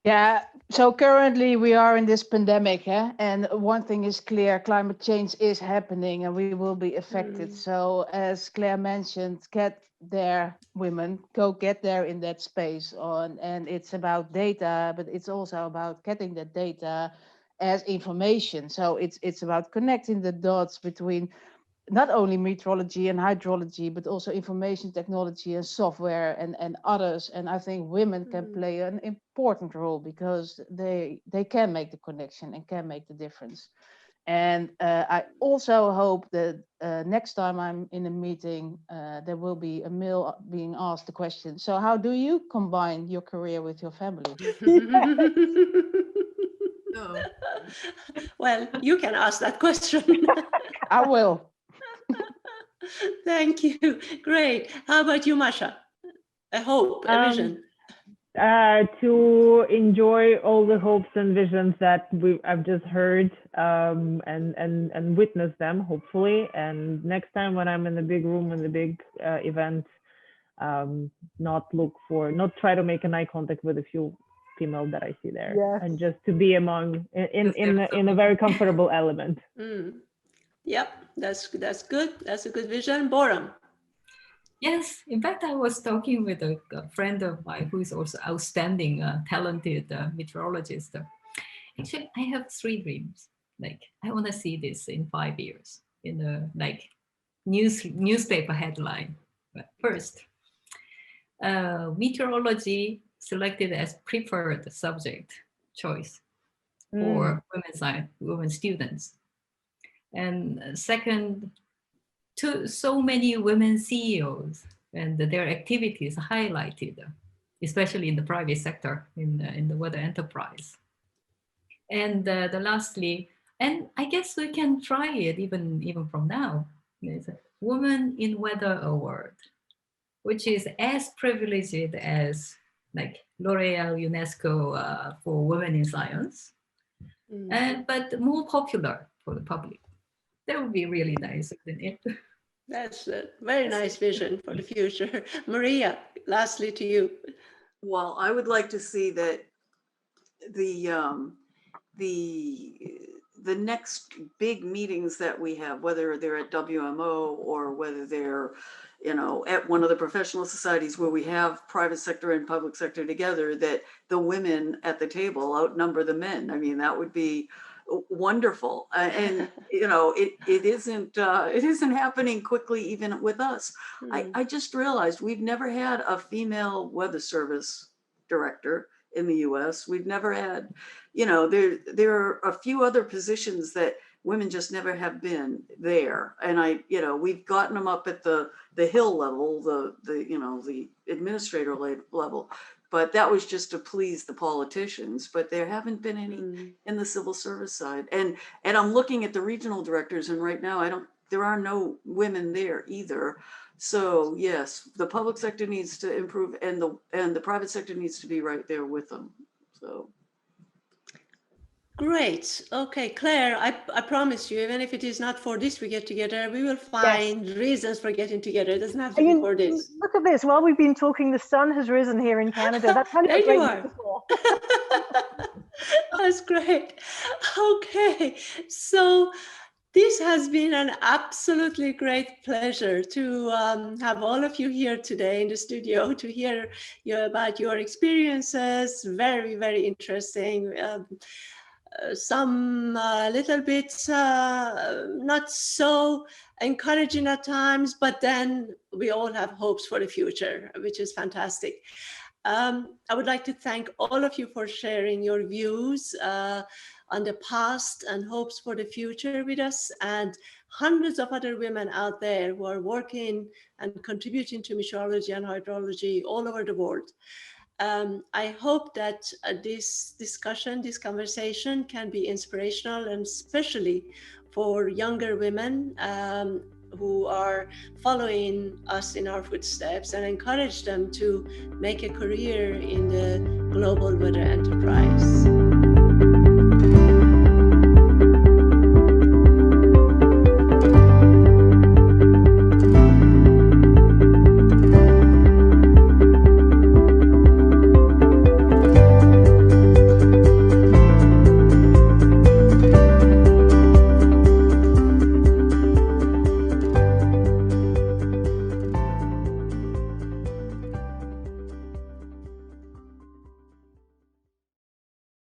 Yeah, so currently we are in this pandemic, and one thing is clear, climate change is happening and we will be affected. So as Claire mentioned, get there, women, go get there in that space and it's about data, but it's also about getting that data as information. So it's about connecting the dots between not only meteorology and hydrology, but also information technology and software and others. And I think women can play an important role because they can make the connection and can make the difference. And I also hope that next time I'm in a meeting, there will be a male being asked the question, so how do you combine your career with your family? No. Well, you can ask that question. I will. Thank you. Great. How about you, Masha? A hope, a vision. To enjoy all the hopes and visions that I've just heard and witness them, hopefully. And next time when I'm in the big room, in the big event, not try to make an eye contact with a few female that I see there, Yes. and just to be among in a very comfortable element. Yep, that's good. That's a good vision. Boram. Yes, in fact, I was talking with a friend of mine who is also outstanding, talented meteorologist. Actually, I have 3 dreams. Like, I want to see this in 5 years in a newspaper headline. First, meteorology selected as preferred subject choice for women students. And second, so many women CEOs and their activities highlighted, especially in the private sector, in the weather enterprise. And lastly, and I guess we can try it even from now, there's a Woman in Weather Award, which is as privileged as like L'Oreal UNESCO for Women in Science, but more popular for the public. That would be really nice, isn't it? That's a very nice vision for the future. Maria, lastly to you. Well, I would like to see that the next big meetings that we have, whether they're at WMO or whether they're, at one of the professional societies where we have private sector and public sector together, that the women at the table outnumber the men. I mean, that would be wonderful. And it isn't happening quickly even with us. I just realized we've never had a female weather service director in the US. We've never had, there are a few other positions that women just never have been there. And we've gotten them up at the hill level, the administrator level. But that was just to please the politicians, but there haven't been any in the civil service side. And I'm looking at the regional directors, and right now there are no women there either. So yes, the public sector needs to improve, and the private sector needs to be right there with them. So. Great. Okay, Claire, I promise you, even if it is not for this we get together, we will find reasons for getting together. It doesn't have to be for this. Look at this. While we've been talking, the sun has risen here in Canada. That's kind of a great metaphor. That's great. Okay, so this has been an absolutely great pleasure to have all of you here today in the studio to hear about your experiences. Very, very interesting. Some little bit not so encouraging at times, but then we all have hopes for the future, which is fantastic. I would like to thank all of you for sharing your views on the past and hopes for the future with us, and hundreds of other women out there who are working and contributing to meteorology and hydrology all over the world. I hope that this discussion, this conversation can be inspirational, and especially for younger women who are following us in our footsteps, and encourage them to make a career in the global weather enterprise.